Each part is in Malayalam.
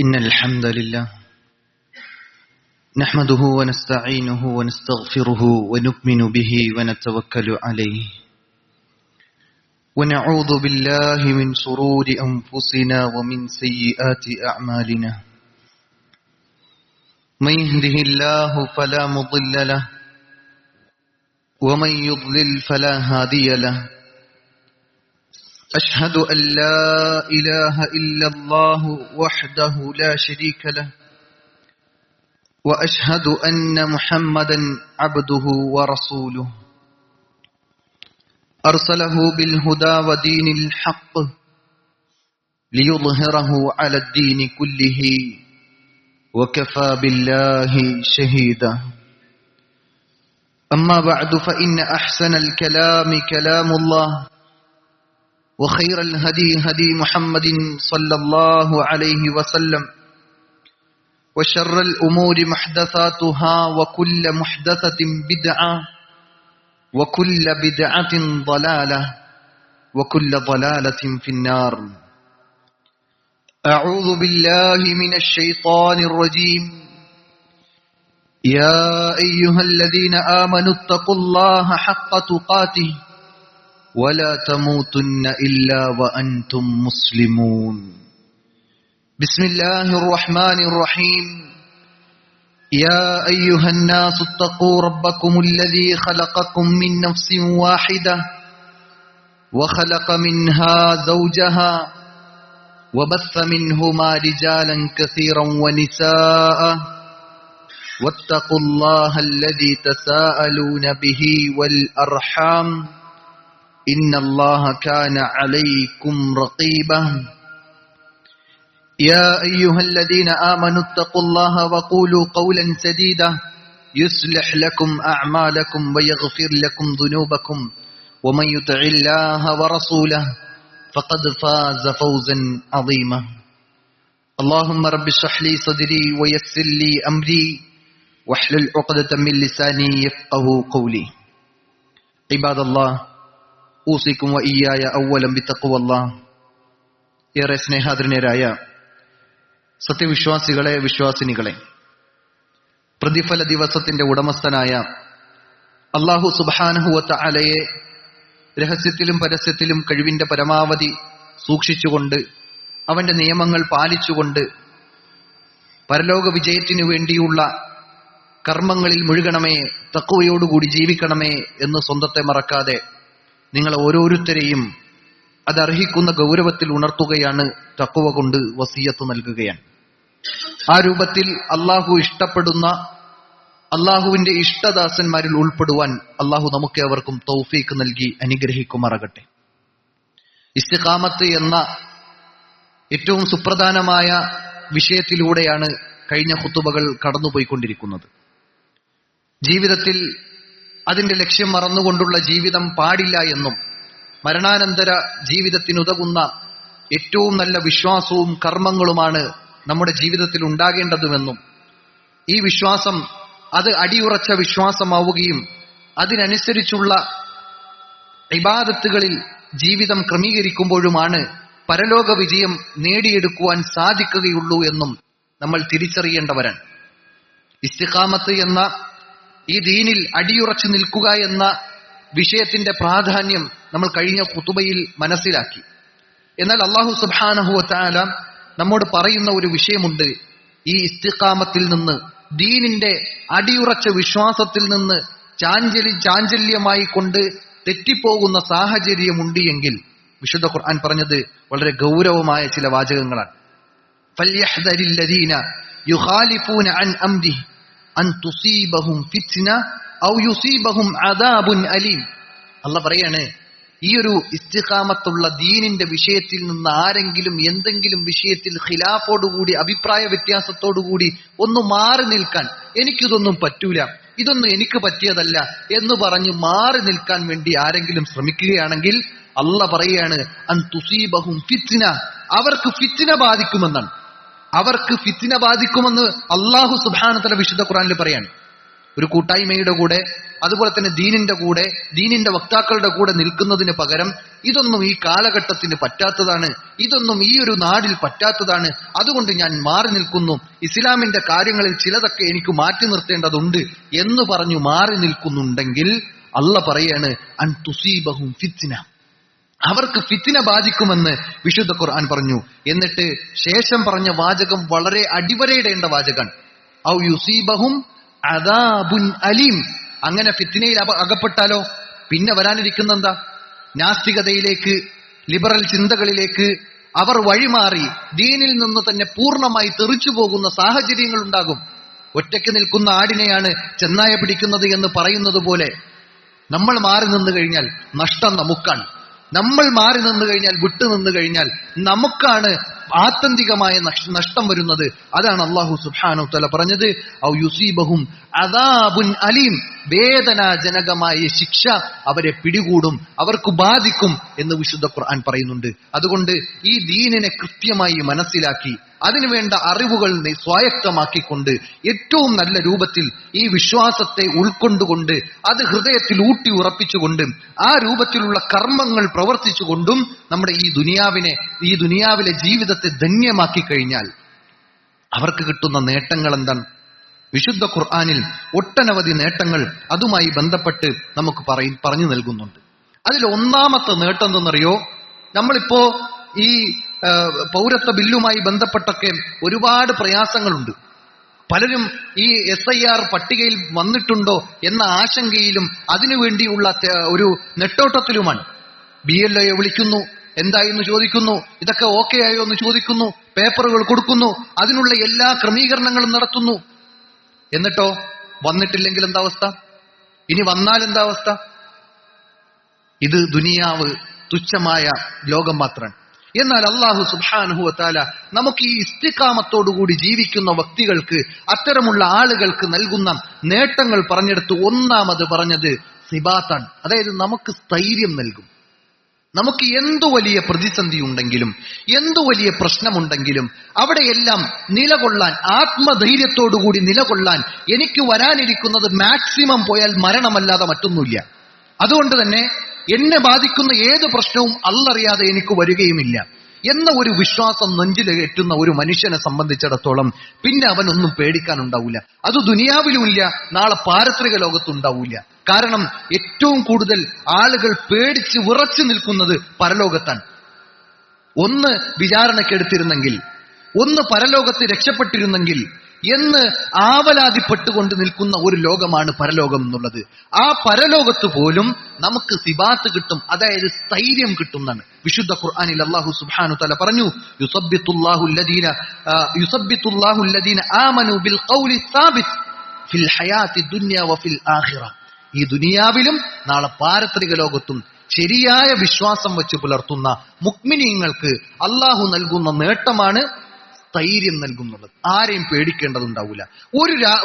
إن الحمد لله نحمده ونستعينه ونستغفره ونؤمن به ونتوكل عليه ونعوذ بالله من شرور أنفسنا ومن سيئات أعمالنا من يهده الله فلا مضل له ومن يضلل فلا هادي له أشهد أن لا إله إلا الله وحده لا شريك له وأشهد أن محمدا عبده ورسوله أرسله بالهدى ودين الحق ليظهره على الدين كله وكفى بالله شهيدا أما بعد فإن أحسن الكلام كلام الله وخير الهدي هدي محمد صلى الله عليه وسلم وشر الأمور محدثاتها وكل محدثة بدعة وكل بدعة ضلالة وكل ضلالة في النار. أعوذ بالله من الشيطان الرجيم. يا أيها الذين آمنوا اتقوا الله حق تقاته ولا تموتن إلا وأنتم مسلمون. بسم الله الرحمن الرحيم. يا أيها الناس اتقوا ربكم الذي خلقكم من نفس واحدة وخلق منها زوجها وبث منهما رجالا كثيرا ونساء واتقوا الله الذي تساءلون به والأرحام إن الله كان عليكم رقيبا. يا أيها الذين آمنوا اتقوا الله وقولوا قولا سديدا يصلح لكم أعمالكم ويغفر لكم ذنوبكم ومن يطع الله ورسوله فقد فاز فوزا عظيما. اللهم رب اشرح لي صدري ويسر لي أمري واحلل عقدة من لساني يفقهوا قولي. عباد الله ഊസിക്കും വഇയ്യായ അവ്വലം ബിത്തഖ്വല്ലാഹ്. ഏറെ സ്നേഹാദരനരായ സത്യവിശ്വാസികളെ, വിശ്വാസിനികളെ, പ്രതിഫല ദിവസത്തിന്റെ ഉടമസ്ഥനായ അല്ലാഹു സുബ്ഹാനഹു വ തആലയെ രഹസ്യത്തിലും പരസ്യത്തിലും കഴിവിന്റെ പരമാവധി സൂക്ഷിച്ചുകൊണ്ട് അവന്റെ നിയമങ്ങൾ പാലിച്ചുകൊണ്ട് പരലോക വിജയത്തിനു വേണ്ടിയുള്ള കർമ്മങ്ങളിൽ മുഴുകണമേ, തഖ്വയോടുകൂടി ജീവിക്കണമേ എന്ന് സ്വന്തത്തെ മറക്കാതെ നിങ്ങൾ ഓരോരുത്തരെയും അതർഹിക്കുന്ന ഗൗരവത്തിൽ ഉണർത്തുകയാണ്, തഖ്വ കൊണ്ട് വസിയത്ത് നൽകുകയാണ്. ആ രൂപത്തിൽ അള്ളാഹു ഇഷ്ടപ്പെടുന്ന അള്ളാഹുവിന്റെ ഇഷ്ടദാസന്മാരിൽ ഉൾപ്പെടുവാൻ അള്ളാഹു നമുക്ക് അവർക്കും തൗഫീക്ക് നൽകി അനുഗ്രഹിക്കുമാറാകട്ടെ. ഇസ്തിഖാമത്ത് എന്ന ഏറ്റവും സുപ്രധാനമായ വിഷയത്തിലൂടെയാണ് കഴിഞ്ഞ ഖുതുബകൾ കടന്നുപോയിക്കൊണ്ടിരിക്കുന്നത്. ജീവിതത്തിൽ അതിന്റെ ലക്ഷ്യം മറന്നുകൊണ്ടുള്ള ജീവിതം പാടില്ല എന്നും മരണാനന്തര ജീവിതത്തിനുതകുന്ന ഏറ്റവും നല്ല വിശ്വാസവും കർമ്മങ്ങളുമാണ് നമ്മുടെ ജീവിതത്തിൽ ഉണ്ടാകേണ്ടതുമെന്നും ഈ വിശ്വാസം അത് അടിയുറച്ച വിശ്വാസമാവുകയും അതിനനുസരിച്ചുള്ള ഇബാദത്തുകളിൽ ജീവിതം ക്രമീകരിക്കുമ്പോഴുമാണ് പരലോക വിജയം നേടിയെടുക്കുവാൻ സാധിക്കുകയുള്ളൂ എന്നും നമ്മൾ തിരിച്ചറിയേണ്ടവരാണ്. ഇസ്തിഖാമത്ത് എന്ന ഈ ദീനിൽ അടിയുറച്ചു നിൽക്കുക എന്ന വിഷയത്തിന്റെ പ്രാധാന്യം നമ്മൾ കഴിഞ്ഞ ഖുതുബയിൽ മനസ്സിലാക്കി. എന്നാൽ അല്ലാഹു സുബ്ഹാനഹു വ തആല നമ്മോട് പറയുന്ന ഒരു വിഷയമുണ്ട്. ഈ ഇസ്തിഖാമത്തിൽ നിന്ന്, ദീനിന്റെ അടിയുറച്ച വിശ്വാസത്തിൽ നിന്ന് ചാഞ്ചല്യമായി കൊണ്ട് തെറ്റിപ്പോകുന്ന സാഹചര്യമുണ്ട് എങ്കിൽ വിശുദ്ധ ഖുർആൻ പറഞ്ഞത് വളരെ ഗൗരവമായ ചില വാചകങ്ങളാണ്. ഫൽയഹ്ദരില്ലദീന യുഖാലിഫൂന അൻ അംരിഹി അൻ തുസീബഹും ഫിത്ന ഔ യുസീബഹും അദാബുൻ അലീം. അല്ലാഹ് പറയാണ്, ഈ ഒരു ഇസ്തിഖാമത്തുള്ള ദീനിന്റെ വിഷയത്തിൽ നിന്ന് ആരെങ്കിലും എന്തെങ്കിലും വിഷയത്തിൽ ഖിലാഫോടുകൂടി, അഭിപ്രായ വ്യത്യാസത്തോടുകൂടി ഒന്ന് മാറി നിൽക്കാൻ, എനിക്കിതൊന്നും പറ്റൂല, ഇതൊന്നും എനിക്ക് പറ്റിയതല്ല എന്ന് പറഞ്ഞ് മാറി നിൽക്കാൻ വേണ്ടി ആരെങ്കിലും ശ്രമിക്കുകയാണെങ്കിൽ അല്ലാഹ് പറയാണ്, അൻ തുസീബഹും ഫിത്ന, അവർക്ക് ഫിത്ന ബാധിക്കുമെന്നാണ്. അവർക്ക് ഫിത്ന ബാധിക്കുമെന്ന് അല്ലാഹു സുബ്ഹാനഹു വ തആല വിശുദ്ധ ഖുർആനിൽ പറയാണ്. ഒരു കൂട്ടായ്മയുടെ കൂടെ അതുപോലെ തന്നെ ദീനിന്റെ കൂടെ, ദീനിന്റെ വക്താക്കളുടെ കൂടെ നിൽക്കുന്നതിന് പകരം ഇതൊന്നും ഈ കാലഘട്ടത്തിന് പറ്റാത്തതാണ്, ഇതൊന്നും ഈ ഒരു നാടിൽ പറ്റാത്തതാണ്, അതുകൊണ്ട് ഞാൻ മാറി നിൽക്കുന്നു, ഇസ്ലാമിന്റെ കാര്യങ്ങളിൽ ചിലതൊക്കെ എനിക്ക് മാറ്റി നിർത്തേണ്ടതുണ്ട് എന്ന് പറഞ്ഞു മാറി നിൽക്കുന്നുണ്ടെങ്കിൽ അള്ളാഹ് പറയാണ് അൻ തുസീബഹും ഫിത്ന, അവർക്ക് ഫിത്ന ബാധിക്കുമെന്ന് വിശുദ്ധ ഖുർആൻ പറഞ്ഞു. എന്നിട്ട് ശേഷം പറഞ്ഞ വാചകം വളരെ അടിവരയിടേണ്ട വാചകം, ഔ യുസീബഹും അദാബുൻ അലീം. അങ്ങനെ ഫിത്നയിൽ അകപ്പെട്ടാലോ പിന്നെ വരാനിരിക്കുന്ന എന്താ? നാസ്തികതയിലേക്ക്, ലിബറൽ ചിന്തകളിലേക്ക് അവർ വഴിമാറി ദീനിൽ നിന്ന് തന്നെ പൂർണ്ണമായി തെറിച്ചു പോകുന്ന സാഹചര്യങ്ങൾ ഉണ്ടാകും. ഒറ്റയ്ക്ക് നിൽക്കുന്ന ആടിനെയാണ് ചെന്നായ പിടിക്കുന്നത് എന്ന് പറയുന്നത് പോലെ നമ്മൾ മാറി നിന്നു കഴിഞ്ഞാൽ നഷ്ടം നമുക്കാണ്. നമ്മൾ മാറി നിന്നു കഴിഞ്ഞാൽ, വിട്ടു നിന്നു കഴിഞ്ഞാൽ നമുക്കാണ് ആത്യന്തികമായ നഷ്ടം വരുന്നത്. അതാണ് അല്ലാഹു സുബ്ഹാനഹു വതആല പറഞ്ഞത്, ഔ യുസീബഹും അദാബുൻ അലീം, വേദനാജനകമായ ശിക്ഷ അവരെ പിടികൂടും, അവർക്ക് ബാധിക്കും എന്ന് വിശുദ്ധ ഖുർആൻ പറയുന്നുണ്ട്. അതുകൊണ്ട് ഈ ദീനിനെ കൃത്യമായി മനസ്സിലാക്കി അതിനുവേണ്ട അറിവുകൾ സ്വായത്തമാക്കിക്കൊണ്ട് ഏറ്റവും നല്ല രൂപത്തിൽ ഈ വിശ്വാസത്തെ ഉൾക്കൊണ്ടുകൊണ്ട് അത് ഹൃദയത്തിൽ ഊട്ടി ഉറപ്പിച്ചുകൊണ്ട് ആ രൂപത്തിലുള്ള കർമ്മങ്ങൾ പ്രവർത്തിച്ചുകൊണ്ടും നമ്മുടെ ഈ ദുനിയാവിലെ ജീവിതത്തെ ധന്യമാക്കി കഴിഞ്ഞാൽ അവർക്ക് കിട്ടുന്ന നേട്ടങ്ങൾ എന്താണ്? വിശുദ്ധ ഖുർആനിൽ ഒട്ടനവധി നേട്ടങ്ങൾ അതുമായി ബന്ധപ്പെട്ട് നമുക്ക് പറഞ്ഞു നൽകുന്നുണ്ട്. അതിൽ ഒന്നാമത്തെ നേട്ടം എന്തെന്നറിയോ? നമ്മളിപ്പോ ഈ പൗരത്വ ബില്ലുമായി ബന്ധപ്പെട്ടൊക്കെ ഒരുപാട് പ്രയാസങ്ങളുണ്ട്. പലരും ഈ SIR പട്ടികയിൽ വന്നിട്ടുണ്ടോ എന്ന ആശങ്കയിലും അതിനുവേണ്ടിയുള്ള ഒരു നെട്ടോട്ടത്തിലുമാണ്. BLO വിളിക്കുന്നു, എന്തായെന്ന് ചോദിക്കുന്നു, ഇതൊക്കെ ഓക്കെ ആയോ എന്ന് ചോദിക്കുന്നു, പേപ്പറുകൾ കൊടുക്കുന്നു, അതിനുള്ള എല്ലാ ക്രമീകരണങ്ങളും നടത്തുന്നു. എന്നിട്ടോ വന്നിട്ടില്ലെങ്കിൽ എന്താ അവസ്ഥ? ഇനി വന്നാൽ എന്താ അവസ്ഥ? ഇത് ദുനിയാവ്, തുച്ഛമായ ലോകം മാത്രമാണ്. എന്നാൽ അല്ലാഹു സുബ്ഹാനഹു വതആല നമുക്ക് ഈ ഇസ്തിഖാമത്തോടുകൂടി ജീവിക്കുന്ന വ്യക്തികൾക്ക്, അത്തരമുള്ള ആളുകൾക്ക് നൽകുന്ന നേട്ടങ്ങൾ പറഞ്ഞെടുത്ത് ഒന്നാമത് പറഞ്ഞത് സിബാത്താണ്. അതായത് നമുക്ക് സ്ഥൈര്യം നൽകും. നമുക്ക് എന്തു വലിയ പ്രതിസന്ധി ഉണ്ടെങ്കിലും, എന്തു വലിയ പ്രശ്നമുണ്ടെങ്കിലും അവിടെയെല്ലാം നിലകൊള്ളാൻ, ആത്മധൈര്യത്തോടുകൂടി നിലകൊള്ളാൻ, എനിക്ക് വരാനിരിക്കുന്നത് മാക്സിമം പോയാൽ മരണമല്ലാതെ മറ്റൊന്നുമില്ല, അതുകൊണ്ട് തന്നെ എന്നെ ബാധിക്കുന്ന ഏത് പ്രശ്നവും അള്ളറിയാതെ എനിക്ക് വരികയുമില്ല എന്ന ഒരു വിശ്വാസം നെഞ്ചിലേറ്റുന്ന ഒരു മനുഷ്യനെ സംബന്ധിച്ചിടത്തോളം പിന്നെ അവനൊന്നും പേടിക്കാനുണ്ടാവില്ല. അത് ദുനിയാവിലുമില്ല, നാളെ പാരത്രിക ലോകത്തുണ്ടാവില്ല. കാരണം ഏറ്റവും കൂടുതൽ ആളുകൾ പേടിച്ച് വിറച്ചു നിൽക്കുന്നത് പരലോകത്താണ്. ഒന്ന് വിചാരണക്കെടുത്തിരുന്നെങ്കിൽ, ഒന്ന് പരലോകത്ത് രക്ഷപ്പെട്ടിരുന്നെങ്കിൽ എന്ന് ആവലാതിപ്പെട്ടുകൊണ്ട് നിൽക്കുന്ന ഒരു ലോകമാണ് പരലോകം എന്നുള്ളത്. ആ പരലോകത്ത് പോലും നമുക്ക് സിബാത്ത് കിട്ടും, അതായത് സ്ഥൈര്യം കിട്ടുന്നതാണ്. വിശുദ്ധ ഖുർആനിൽ അല്ലാഹു സുബ്ഹാനഹു വതആല പറഞ്ഞു, യുസബ്ബിതുല്ലാഹു അല്ലദീന ആമനു ബിൽ ഖൗലി സാബിത് ഫിൽ ഹയാത്തി ദുനിയ വഫിൽ ആഖിറ. ഈ ദുനിയാവിലും നാളെ പാരത്രിക ലോകത്തും ശരിയായ വിശ്വാസം വെച്ച് പുലർത്തുന്ന മുഅ്മിനീങ്ങൾക്ക് അല്ലാഹു നൽകുന്ന നേട്ടമാണ് സ്ഥൈര്യം നൽകുന്നുള്ളത്. ആരെയും പേടിക്കേണ്ടതുണ്ടാവില്ല.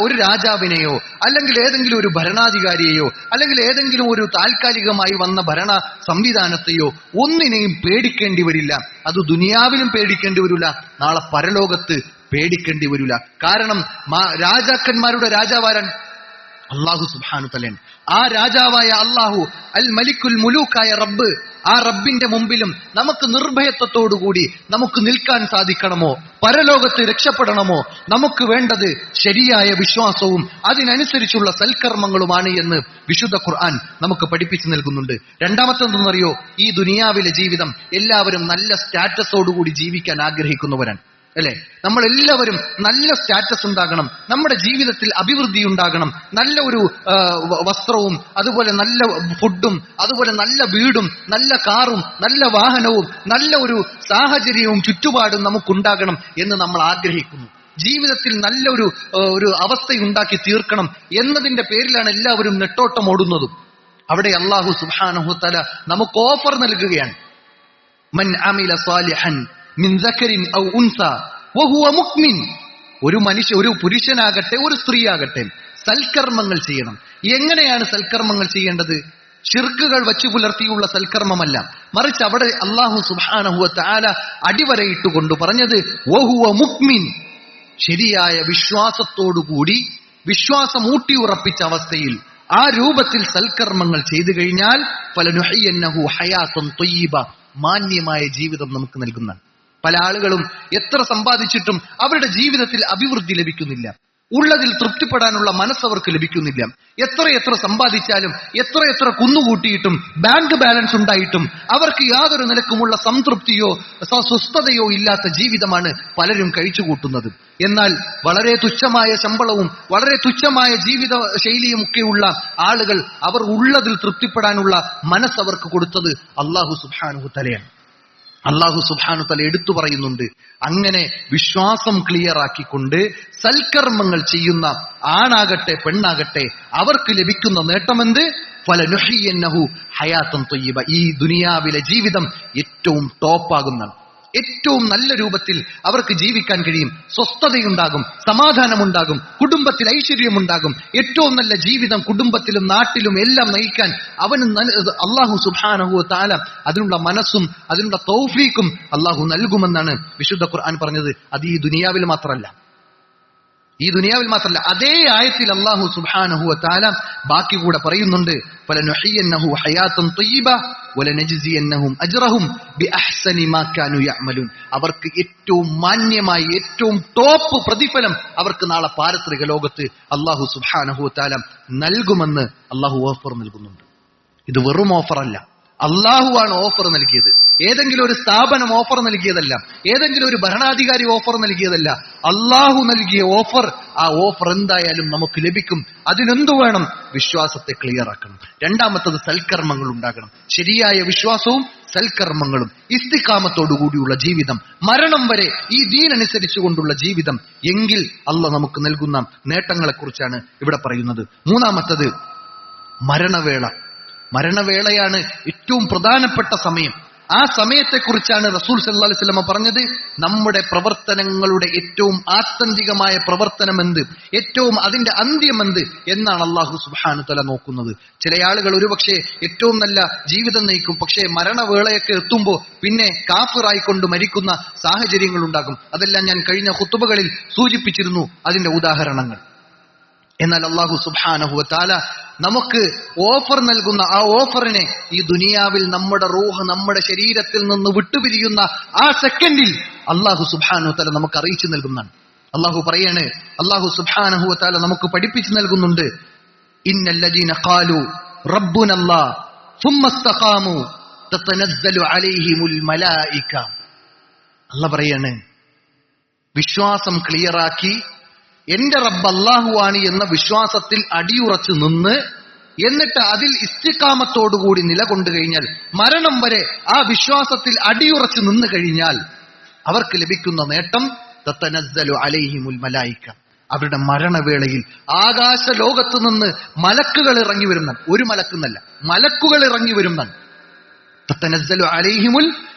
ഒരു രാജാവിനെയോ അല്ലെങ്കിൽ ഏതെങ്കിലും ഒരു ഭരണാധികാരിയെയോ അല്ലെങ്കിൽ ഏതെങ്കിലും ഒരു താൽക്കാലികമായി വന്ന ഭരണ സംവിധാനത്തെയോ ഒന്നിനെയും പേടിക്കേണ്ടി വരില്ല. അത് ദുനിയാവിലും പേടിക്കേണ്ടി വരില്ല, നാളെ പരലോകത്ത് പേടിക്കേണ്ടി വരില്ല. കാരണം രാജാക്കന്മാരുടെ രാജാവാരൻ അല്ലാഹു സുബ്ഹാനഹു വതആല. ആ രാജാവായ അല്ലാഹു അൽ മലിക്കുൽ മുലൂക്കായ റബ്ബ്, ആ റബ്ബിന്റെ മുമ്പിലും നമുക്ക് നിർഭയത്വത്തോടുകൂടി നമുക്ക് നിൽക്കാൻ സാധിക്കണമോ, പരലോകത്ത് രക്ഷപ്പെടണമോ, നമുക്ക് വേണ്ടത് ശരിയായ വിശ്വാസവും അതിനനുസരിച്ചുള്ള സൽക്കർമ്മങ്ങളുമാണ് എന്ന് വിശുദ്ധ ഖുർആൻ നമുക്ക് പഠിപ്പിച്ചു നൽകുന്നുണ്ട്. രണ്ടാമത്തെ എന്തെന്നറിയോ? ഈ ദുനിയാവിലെ ജീവിതം എല്ലാവരും നല്ല സ്റ്റാറ്റസോടുകൂടി ജീവിക്കാൻ ആഗ്രഹിക്കുന്നവരാണ്, അല്ലെ? നമ്മൾ എല്ലാവരും നല്ല സ്റ്റാറ്റസ് ഉണ്ടാകണം, നമ്മുടെ ജീവിതത്തിൽ അഭിവൃദ്ധി ഉണ്ടാകണം, നല്ല ഒരു വസ്ത്രവും അതുപോലെ നല്ല ഫുഡും അതുപോലെ നല്ല വീടും നല്ല കാറും നല്ല വാഹനവും നല്ല ഒരു സാഹചര്യവും ചുറ്റുപാടും നമുക്കുണ്ടാകണം എന്ന് നമ്മൾ ആഗ്രഹിക്കുന്നു. ജീവിതത്തിൽ നല്ലൊരു അവസ്ഥയുണ്ടാക്കി തീർക്കണം എന്നതിന്റെ പേരിലാണ് എല്ലാവരും നെട്ടോട്ടം ഓടുന്നതും. അവിടെ അല്ലാഹു സുബ്ഹാനഹു വതആല നമുക്ക് ഓഫർ നൽകുകയാണ്. മൻ അമില സാലിഹൻ മിൻ ദക്കരിൻ ഔ ഉൻസ വഹുവ മുഅ്മിൻ. ഒരു പുരുഷനാകട്ടെ ഒരു സ്ത്രീയാകട്ടെ സൽക്കർമ്മങ്ങൾ ചെയ്യണം. എങ്ങനെയാണ് സൽക്കർമ്മങ്ങൾ ചെയ്യേണ്ടത്? ശിർക്കുകൾ വച്ചു പുലർത്തിയുള്ള സൽക്കർമ്മമല്ല, മറിച്ച് അവിടെ അല്ലാഹു സുബ്ഹാനഹു വതആല അടിവരയിട്ടുകൊണ്ട് പറഞ്ഞത് വഹുവ മുഅ്മിൻ, ശരിയായ വിശ്വാസത്തോടുകൂടി വിശ്വാസം ഊട്ടിയുറപ്പിച്ച അവസ്ഥയിൽ ആ രൂപത്തിൽ സൽക്കർമ്മങ്ങൾ ചെയ്തു കഴിഞ്ഞാൽ ഫലനുഹയ്യന്നഹു ഹയാത്തുൻ ത്വയ്യിബ, മാന്യമായ ജീവിതം നമുക്ക് നൽകുന്നതാണ്. പല ആളുകളും എത്ര സമ്പാദിച്ചിട്ടും അവരുടെ ജീവിതത്തിൽ അഭിവൃദ്ധി ലഭിക്കുന്നില്ല, ഉള്ളതിൽ തൃപ്തിപ്പെടാനുള്ള മനസ്സവർക്ക് ലഭിക്കുന്നില്ല. എത്രയെത്ര സമ്പാദിച്ചാലും എത്രയെത്ര കുന്നുകൂട്ടിയിട്ടും ബാങ്ക് ബാലൻസ് ഉണ്ടായിട്ടും അവർക്ക് യാതൊരു നിലക്കുമുള്ള സംതൃപ്തിയോ സ്വസ്ഥതയോ ഇല്ലാത്ത ജീവിതമാണ് പലരും കഴിച്ചുകൂട്ടുന്നത്. എന്നാൽ വളരെ തുച്ഛമായ ശമ്പളവും വളരെ തുച്ഛമായ ജീവിത ശൈലിയുമൊക്കെയുള്ള ആളുകൾ അവർ ഉള്ളതിൽ തൃപ്തിപ്പെടാനുള്ള മനസ്സവർക്ക് കൊടുത്തത് അല്ലാഹു സുബ്ഹാനഹു തആലയാണ്. അല്ലാഹു സുബ്ഹാനഹു തആല എടുത്തു പറയുന്നുണ്ട്, അങ്ങനെ വിശ്വാസം ക്ലിയർ ആക്കിക്കൊണ്ട് സൽക്കർമ്മങ്ങൾ ചെയ്യുന്ന ആണാകട്ടെ പെണ്ണാകട്ടെ അവർക്ക് ലഭിക്കുന്ന നേട്ടമെന്ത്? ഫലനുഹയ്യന്നഹു ഹയാത്തുൻ ത്വയ്യിബ, ഈ ദുനിയാവിലെ ജീവിതം ഏറ്റവും ടോപ്പാകുന്നതാണ്. ഏറ്റവും നല്ല രൂപത്തിൽ അവർക്ക് ജീവിക്കാൻ കഴിയും. സ്വസ്ഥതയുണ്ടാകും, സമാധാനമുണ്ടാകും, കുടുംബത്തിൽ ഐശ്വര്യമുണ്ടാകും. ഏറ്റവും നല്ല ജീവിതം കുടുംബത്തിലും നാട്ടിലും എല്ലാം നയിക്കാൻ അവന് അല്ലാഹു സുബ്ഹാനഹു വ തആല അതിനുള്ള മനസ്സും അതിനുള്ള തൗഫീഖും അല്ലാഹു നൽകുമെന്നാണ് വിശുദ്ധ ഖുർആൻ പറഞ്ഞത്. അത് ഈ ദുനിയാവിൽ മാത്രമല്ല, അതേ ആയത്തിൽ അല്ലാഹു സുബ്ഹാനഹു വ തആല ബാക്കി കൂടെ പറയുന്നുണ്ട്, ഫലനുഹയ്യന്നഹു ഹയാത്തുൻ ത്വയ്യിബ വലനജ്സിയന്നഹും അജ്റഹും ബിഅഹ്സനി മാ കാനൂ യഅമലൂൻ. അവർക്ക് ഏറ്റവും മാന്യമായി ഏറ്റവും ടോപ്പ് പ്രതിഫലം അവർക്ക് നാളെ പാരത്രിക ലോകത്ത് അല്ലാഹു സുബ്ഹാനഹു വ തആല നൽകുമെന്ന് അല്ലാഹു ഓഫർ നൽകുന്നുണ്ട്. ഇത് വെറും ഓഫറല്ല, അല്ലാഹുവാണ് ഓഫർ നൽകിയത്. ഏതെങ്കിലും ഒരു സ്ഥാപനം ഓഫർ നൽകിയതല്ല, ഏതെങ്കിലും ഒരു ഭരണാധികാരി ഓഫർ നൽകിയതല്ല. അല്ലാഹു നൽകിയ ഓഫർ, ആ ഓഫർ എന്തായാലും നമുക്ക് ലഭിക്കും. അതിനെന്തു വേണം? വിശ്വാസത്തെ ക്ലിയർ ആക്കണം. രണ്ടാമത്തത് സൽക്കർമ്മങ്ങൾ ഉണ്ടാകണം. ശരിയായ വിശ്വാസവും സൽക്കർമ്മങ്ങളും ഇസ്തിഖാമത്തോടുകൂടിയുള്ള ജീവിതം, മരണം വരെ ഈ ദീനനുസരിച്ചുകൊണ്ടുള്ള ജീവിതം, എങ്കിൽ അല്ലാഹ് നമുക്ക് നൽകുന്ന നേട്ടങ്ങളെക്കുറിച്ചാണ് ഇവിടെ പറയുന്നത്. മൂന്നാമത്തത് മരണവേളയാണ് ഏറ്റവും പ്രധാനപ്പെട്ട സമയം. ആ സമയത്തെക്കുറിച്ചാണ് റസൂൽ സല്ലല്ലാഹു അലൈഹി വസല്ലം പറഞ്ഞത്, നമ്മുടെ പ്രവർത്തനങ്ങളുടെ ഏറ്റവും ആത്യന്തികമായ പ്രവർത്തനമെന്ത്, ഏറ്റവും അതിന്റെ അന്ത്യമെന്ത് എന്നാണ് അല്ലാഹു സുബ്ഹാനഹു തആല നോക്കുന്നത്. ചില ആളുകൾ ഒരുപക്ഷെ ഏറ്റവും നല്ല ജീവിതം നയിക്കും, പക്ഷേ മരണവേളയൊക്കെ എത്തുമ്പോൾ പിന്നെ കാഫിറായിക്കൊണ്ട് മരിക്കുന്ന സാഹചര്യങ്ങൾ ഉണ്ടാകും. അതെല്ലാം ഞാൻ കഴിഞ്ഞ ഖുതുബകളിൽ സൂചിപ്പിച്ചിരുന്നു, അതിന്റെ ഉദാഹരണങ്ങൾ. എന്നാൽ അല്ലാഹു സുബ്ഹാനഹു വ തആല നമുക്ക് ഓഫർ നൽകുന്ന ആ ഓഫറിനെ ഈ ദുനിയാവിൽ നമ്മുടെ റൂഹ് നമ്മുടെ ശരീരത്തിൽ നിന്ന് വിട്ടുപിരിയുന്ന ആ സെക്കൻഡിൽ അല്ലാഹു സുബ്ഹാനഹു വ തആല നമുക്ക് അറിയിച്ചു നൽകുന്നതാണ്. അല്ലാഹു പറയാണ്, അല്ലാഹു സുബ്ഹാനഹു വ തആല നമുക്ക് പഠിപ്പിച്ചു നൽകുന്നുണ്ട്, ഇന്നല്ലദീന ഖാലു റബ്ബുനല്ലാഹ് സുമ്മ ഇസ്തഖാമു തതനസ്സലു അലൈഹിമുൽ മലായിക. അല്ലാഹു പറയാണ്, വിശ്വാസം ക്ലിയറാക്കി എന്റെ റബ്ബ് അല്ലാഹുവാണ് എന്ന വിശ്വാസത്തിൽ അടിയുറച്ചു നിന്ന് എന്നിട്ട് അതിൽ ഇസ്തിഖാമത്തോടുകൂടി നിലകൊണ്ടു കഴിഞ്ഞാൽ, മരണം വരെ ആ വിശ്വാസത്തിൽ അടിയുറച്ചു നിന്ന് കഴിഞ്ഞാൽ അവർക്ക് ലഭിക്കുന്ന നേട്ടം തതനസ്സലു അലൈഹിമുൽ മലായിക. അവരുടെ മരണവേളയിൽ ആകാശ ലോകത്ത് നിന്ന് മലക്കുകൾ ഇറങ്ങി വരുന്ന, ഒരു മലക്കെന്നല്ല, മലക്കുകൾ ഇറങ്ങി വരുന്ന തതനസ്സലു അലൈഹിമുൽ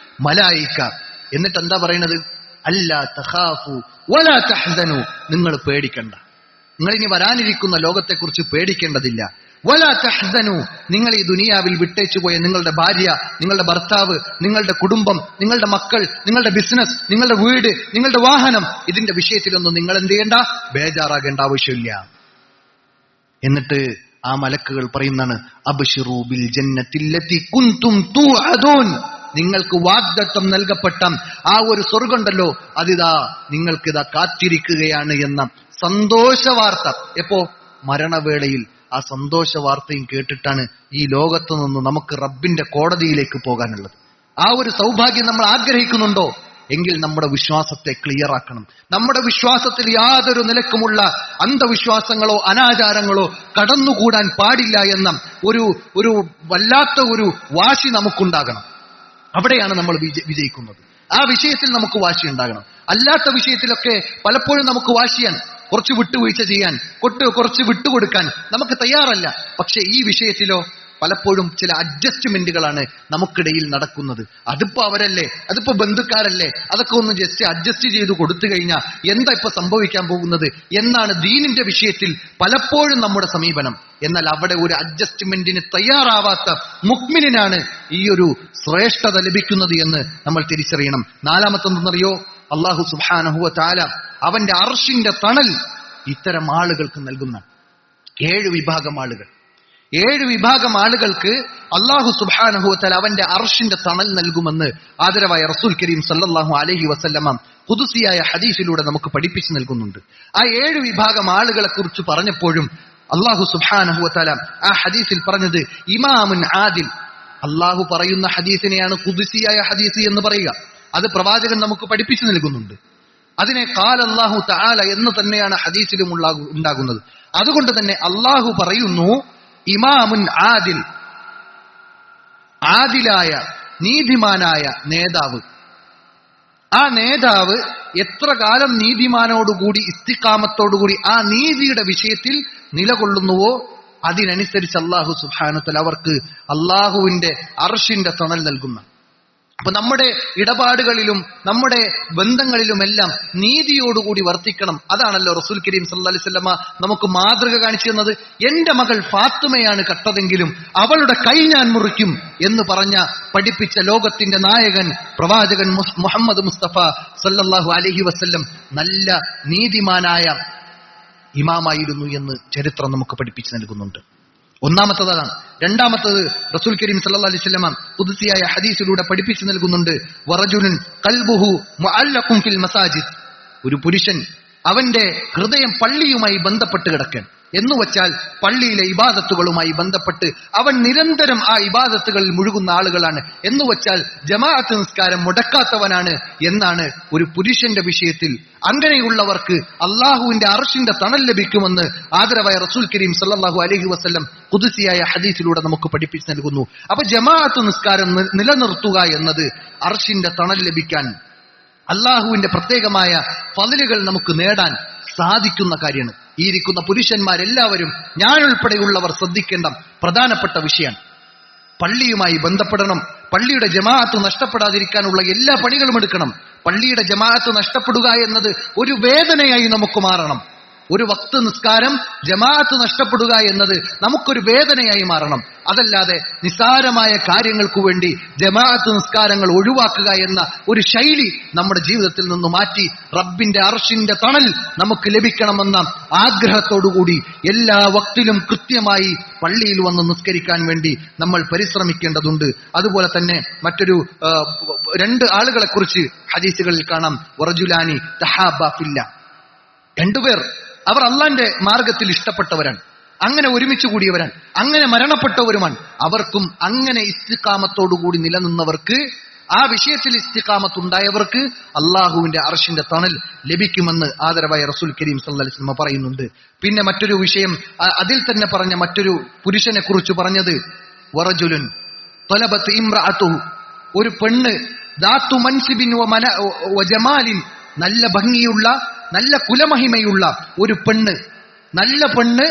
മലായിക. എന്നിട്ട് എന്താ പറയുന്നത്? അല്ലാ തഖാഫു വലാ തഹ്സനു, നിങ്ങൾ പേടിക്കണ്ട, നിങ്ങൾ ഇനി വരാനിരിക്കുന്ന ലോകത്തെക്കുറിച്ച് പേടിക്കേണ്ടതില്ല. വലാ തഹ്സനു, നിങ്ങൾ ഈ ദുനിയാവിൽ വിട്ടേച്ചു പോയ നിങ്ങളുടെ ഭാര്യ, നിങ്ങളുടെ ഭർത്താവ്, നിങ്ങളുടെ കുടുംബം, നിങ്ങളുടെ മക്കൾ, നിങ്ങളുടെ ബിസിനസ്, നിങ്ങളുടെ വീട്, നിങ്ങളുടെ വാഹനം, ഇതിന്റെ വിഷയത്തിലൊന്നും നിങ്ങൾ എന്ത് ചെയ്യേണ്ട, ബേജാറാകേണ്ട ആവശ്യമില്ല. എന്നിട്ട് ആ മലക്കുകൾ പറയുന്നതാണ്, അബ്ശിറൂ ബിൽ ജന്നത്തില്ലത്തി കുൻതും തുഅദൂൻ, നിങ്ങൾക്ക് വാഗ്ദത്തം നൽകപ്പെട്ട ആ ഒരു സ്വർഗമുണ്ടല്ലോ, അതിതാ നിങ്ങൾക്കിതാ കാത്തിരിക്കുകയാണ് എന്ന സന്തോഷ വാർത്ത. എപ്പോ? മരണവേളയിൽ. ആ സന്തോഷ വാർത്തയും കേട്ടിട്ടാണ് ഈ ലോകത്ത് നിന്ന് നമുക്ക് റബ്ബിന്റെ കോടതിയിലേക്ക് പോകാനുള്ളത്. ആ ഒരു സൗഭാഗ്യം നമ്മൾ ആഗ്രഹിക്കുന്നുണ്ടോ? എങ്കിൽ നമ്മുടെ വിശ്വാസത്തെ ക്ലിയർ ആക്കണം. നമ്മുടെ വിശ്വാസത്തിൽ യാതൊരു നിലക്കുമുള്ള അന്ധവിശ്വാസങ്ങളോ അനാചാരങ്ങളോ കടന്നുകൂടാൻ പാടില്ല എന്ന ഒരു വല്ലാത്ത ഒരു വാശി നമുക്കുണ്ടാകണം. അവിടെയാണ് നമ്മൾ വിജയിക്കുന്നത്. ആ വിഷയത്തിൽ നമുക്ക് വാശി ഉണ്ടാകണം. അല്ലാത്ത വിഷയത്തിലൊക്കെ പലപ്പോഴും നമുക്ക് വാശിയാൻ, കുറച്ച് വിട്ടുവീഴ്ച ചെയ്യാൻ, കുറച്ച് വിട്ടുകൊടുക്കാൻ നമുക്ക് തയ്യാറല്ല. പക്ഷെ ഈ വിഷയത്തിലോ പലപ്പോഴും ചില അഡ്ജസ്റ്റ്മെന്റുകളാണ് നമുക്കിടയിൽ നടക്കുന്നത്. അതിപ്പോ അവരല്ലേ, അതിപ്പോ ബന്ധുക്കാരല്ലേ, അതൊക്കെ ഒന്ന് ജസ്റ്റ് അഡ്ജസ്റ്റ് ചെയ്ത് കൊടുത്തു കഴിഞ്ഞാൽ എന്താ ഇപ്പൊ സംഭവിക്കാൻ പോകുന്നത് എന്നാണ് ദീനിന്റെ വിഷയത്തിൽ പലപ്പോഴും നമ്മുടെ സമീപനം. എന്നാൽ അവിടെ ഒരു അഡ്ജസ്റ്റ്മെന്റിന് തയ്യാറാവാത്ത മുഅ്മിനിനാണ് ഈ ഒരു ശ്രേഷ്ഠത ലഭിക്കുന്നത് എന്ന് നമ്മൾ തിരിച്ചറിയണം. നാലാമത്തെന്തെന്നറിയോ? അല്ലാഹു സുബ്ഹാനഹു വ തആല അവന്റെ അർശിന്റെ തണൽ ഇത്തരം ആളുകൾക്ക് നൽകുന്ന 7 വിഭാഗം ആളുകൾ. 7 വിഭാഗം ആളുകൾക്ക് അല്ലാഹു സുബ്ഹാനഹു വ തആല അവന്റെ അർശിന്റെ തണൽ നൽകുമെന്ന് ആദരവായ റസൂൽ കരീം സല്ലല്ലാഹു അലൈഹി വസല്ലമ ഖുദ്സിയായ ഹദീസിലൂടെ നമുക്ക് പഠിപ്പിച്ചു നൽകുന്നുണ്ട്. ആ 7 വിഭാഗം ആളുകളെ കുറിച്ച് പറഞ്ഞപ്പോഴും അല്ലാഹു സുബ്ഹാനഹു വ തആല ആ ഹദീസിൽ പറഞ്ഞത് ഇമാമുൻ ആദിൽ. അല്ലാഹു പറയുന്ന ഹദീസിനെയാണ് ഖുദ്സിയായ ഹദീസ് എന്ന് പറയുക. അത് പ്രവാചകൻ നമുക്ക് പഠിപ്പിച്ചു നൽകുന്നുണ്ട്. അതിനെ ഖാല അല്ലാഹു തആല എന്ന് തന്നെയാണ് ഹദീസിലും ഉണ്ടാകുന്നത്. അതുകൊണ്ട് തന്നെ അല്ലാഹു പറയുന്നു ഇമാമുൻ ആദിൽ, ആദിലായ നീതിമാനായ നേതാവ്. ആ നേതാവ് എത്ര കാലം നീതിമാനോടുകൂടി ഇസ്തിഖാമത്തോടുകൂടി ആ നീതിയുടെ വിഷയത്തിൽ നിലകൊള്ളുന്നുവോ അതിനനുസരിച്ച് അല്ലാഹു സുബ്ഹാനഹു വ തആല അവർക്ക് അല്ലാഹുവിന്റെ അർശിന്റെ തണൽ നൽകുന്ന. അപ്പൊ നമ്മുടെ ഇടപാടുകളിലും നമ്മുടെ ബന്ധങ്ങളിലുമെല്ലാം നീതിയോടുകൂടി വർത്തിക്കണം. അതാണല്ലോ റസൂൽ കരീം സല്ലല്ലാഹു അലൈഹി വസല്ലമ നമുക്ക് മാതൃക കാണിച്ചു തന്നത്. എന്റെ മകൾ ഫാത്തിമയാണ് കട്ടതെങ്കിലും അവളുടെ കൈ ഞാൻ മുറിക്കും എന്ന് പഠിപ്പിച്ച ലോകത്തിന്റെ നായകൻ പ്രവാചകൻ മുഹമ്മദ് മുസ്തഫ സല്ലല്ലാഹു അലൈഹി വസല്ലം നല്ല നീതിമാനായ ഇമാമായിരുന്നു എന്ന് ചരിത്രം നമുക്ക് പഠിപ്പിച്ചു നൽകുന്നുണ്ട്. ഒന്നാമത്തതാണ്. രണ്ടാമത്തത് റസൂൽ കരീം സല്ലല്ലാഹു അലൈഹി വസല്ലം ഖുദ്സിയായ ഹദീസിലൂടെ പഠിപ്പിച്ചു നൽകുന്നുണ്ട് വറജുലുൻ ഖൽബുഹു മുഅല്ലഖുൻ ഫിൽ മസാജിദ്. ഒരു പുരുഷൻ അവന്റെ ഹൃദയം പള്ളിയുമായി ബന്ധപ്പെട്ട് കിടക്കാൻ, എന്നുവച്ചാൽ പള്ളിയിലെ ഇബാദത്തുകളുമായി ബന്ധപ്പെട്ട് അവൻ നിരന്തരം ആ ഇബാദത്തുകളിൽ മുഴുകുന്ന ആളുകളാണ്, എന്നുവച്ചാൽ ജമാഅത്ത് നിസ്കാരം മുടക്കാത്തവനാണ് എന്നാണ് ഒരു പുരുഷന്റെ വിഷയത്തിൽ. അങ്ങനെയുള്ളവർക്ക് അള്ളാഹുവിന്റെ അർശിന്റെ തണൽ ലഭിക്കുമെന്ന് ആദരവായ റസൂൽ കരീം സല്ലല്ലാഹു അലൈഹി വസല്ലം ഖുദ്സിയായ ഹദീസിലൂടെ നമുക്ക് പഠിപ്പിച്ചു നൽകുന്നു. അപ്പൊ ജമാഅത്ത് നിസ്കാരം നിലനിർത്തുക എന്നത് അർശിന്റെ തണൽ ലഭിക്കാൻ, അള്ളാഹുവിന്റെ പ്രത്യേകമായ ഫളലുകൾ നമുക്ക് നേടാൻ സാധിക്കുന്ന കാര്യമാണ്. ഈ ഇരിക്കുന്ന പുരുഷന്മാരെല്ലാവരും, ഞാൻ ഉൾപ്പെടെയുള്ളവർ ശ്രദ്ധിക്കേണ്ട പ്രധാനപ്പെട്ട വിഷയമാണ്. പള്ളിയുമായി ബന്ധപ്പെടണം. പള്ളിയുടെ ജമാഅത്ത് നഷ്ടപ്പെടാതിരിക്കാനുള്ള എല്ലാ പണികളും എടുക്കണം. പള്ളിയുടെ ജമാഅത്ത് നഷ്ടപ്പെടുക എന്നത് ഒരു വേദനയായി നമുക്ക് മാറണം. ഒരു വക്ത് നിസ്കാരം ജമാഅത്ത് നഷ്ടപ്പെടുക എന്നത് നമുക്കൊരു വേദനയായി മാറണം. അതല്ലാതെ നിസ്സാരമായ കാര്യങ്ങൾക്കു വേണ്ടി ജമാഅത്ത് നിസ്കാരങ്ങൾ ഒഴിവാക്കുക എന്ന ഒരു ശൈലി നമ്മുടെ ജീവിതത്തിൽ നിന്ന് മാറ്റി റബ്ബിന്റെ അർശിന്റെ തണൽ നമുക്ക് ലഭിക്കണമെന്ന ആഗ്രഹത്തോടുകൂടി എല്ലാ വക്തിലും കൃത്യമായി പള്ളിയിൽ വന്ന് നിസ്കരിക്കാൻ വേണ്ടി നമ്മൾ പരിശ്രമിക്കേണ്ടതുണ്ട്. അതുപോലെ തന്നെ മറ്റൊരു 2 ആളുകളെ കുറിച്ച് ഹദീസുകളിൽ കാണാം. വറജുലാനി തഹാബാ ഫില്ല. 2 പേർ അവർ അള്ളാന്റെ മാർഗത്തിൽ ഇഷ്ടപ്പെട്ടവരാണ്, അങ്ങനെ ഒരുമിച്ച് കൂടിയവരാണ്, അങ്ങനെ മരണപ്പെട്ടവരുമാണ്. അവർക്കും അങ്ങനെ ഇസ്തിഖാമത്തോടുകൂടി നിലനിന്നവർക്ക്, ആ വിഷയത്തിൽ ഇസ്തിഖാമത്തുണ്ടായവർക്ക് അള്ളാഹുവിന്റെ അർശിന്റെ തണൽ ലഭിക്കുമെന്ന് ആദരവായ റസൂൽ കരീം സല്ലല്ലാഹു അലൈഹി വസല്ലം പറയുന്നുണ്ട്. പിന്നെ മറ്റൊരു വിഷയം അതിൽ തന്നെ പറഞ്ഞ മറ്റൊരു പുരുഷനെ കുറിച്ച് പറഞ്ഞത് വറജുലുൻ ത്വലബത് ഇംറഅതുഹു. ഒരു പെണ്ണ് ദാത്തു മൻസിബിൻ വ ജമാലിൻ, നല്ല ഭംഗിയുള്ള നല്ല കുലമഹിമയുള്ള ഒരു പെണ്ണ്, നല്ല പെണ്ണ്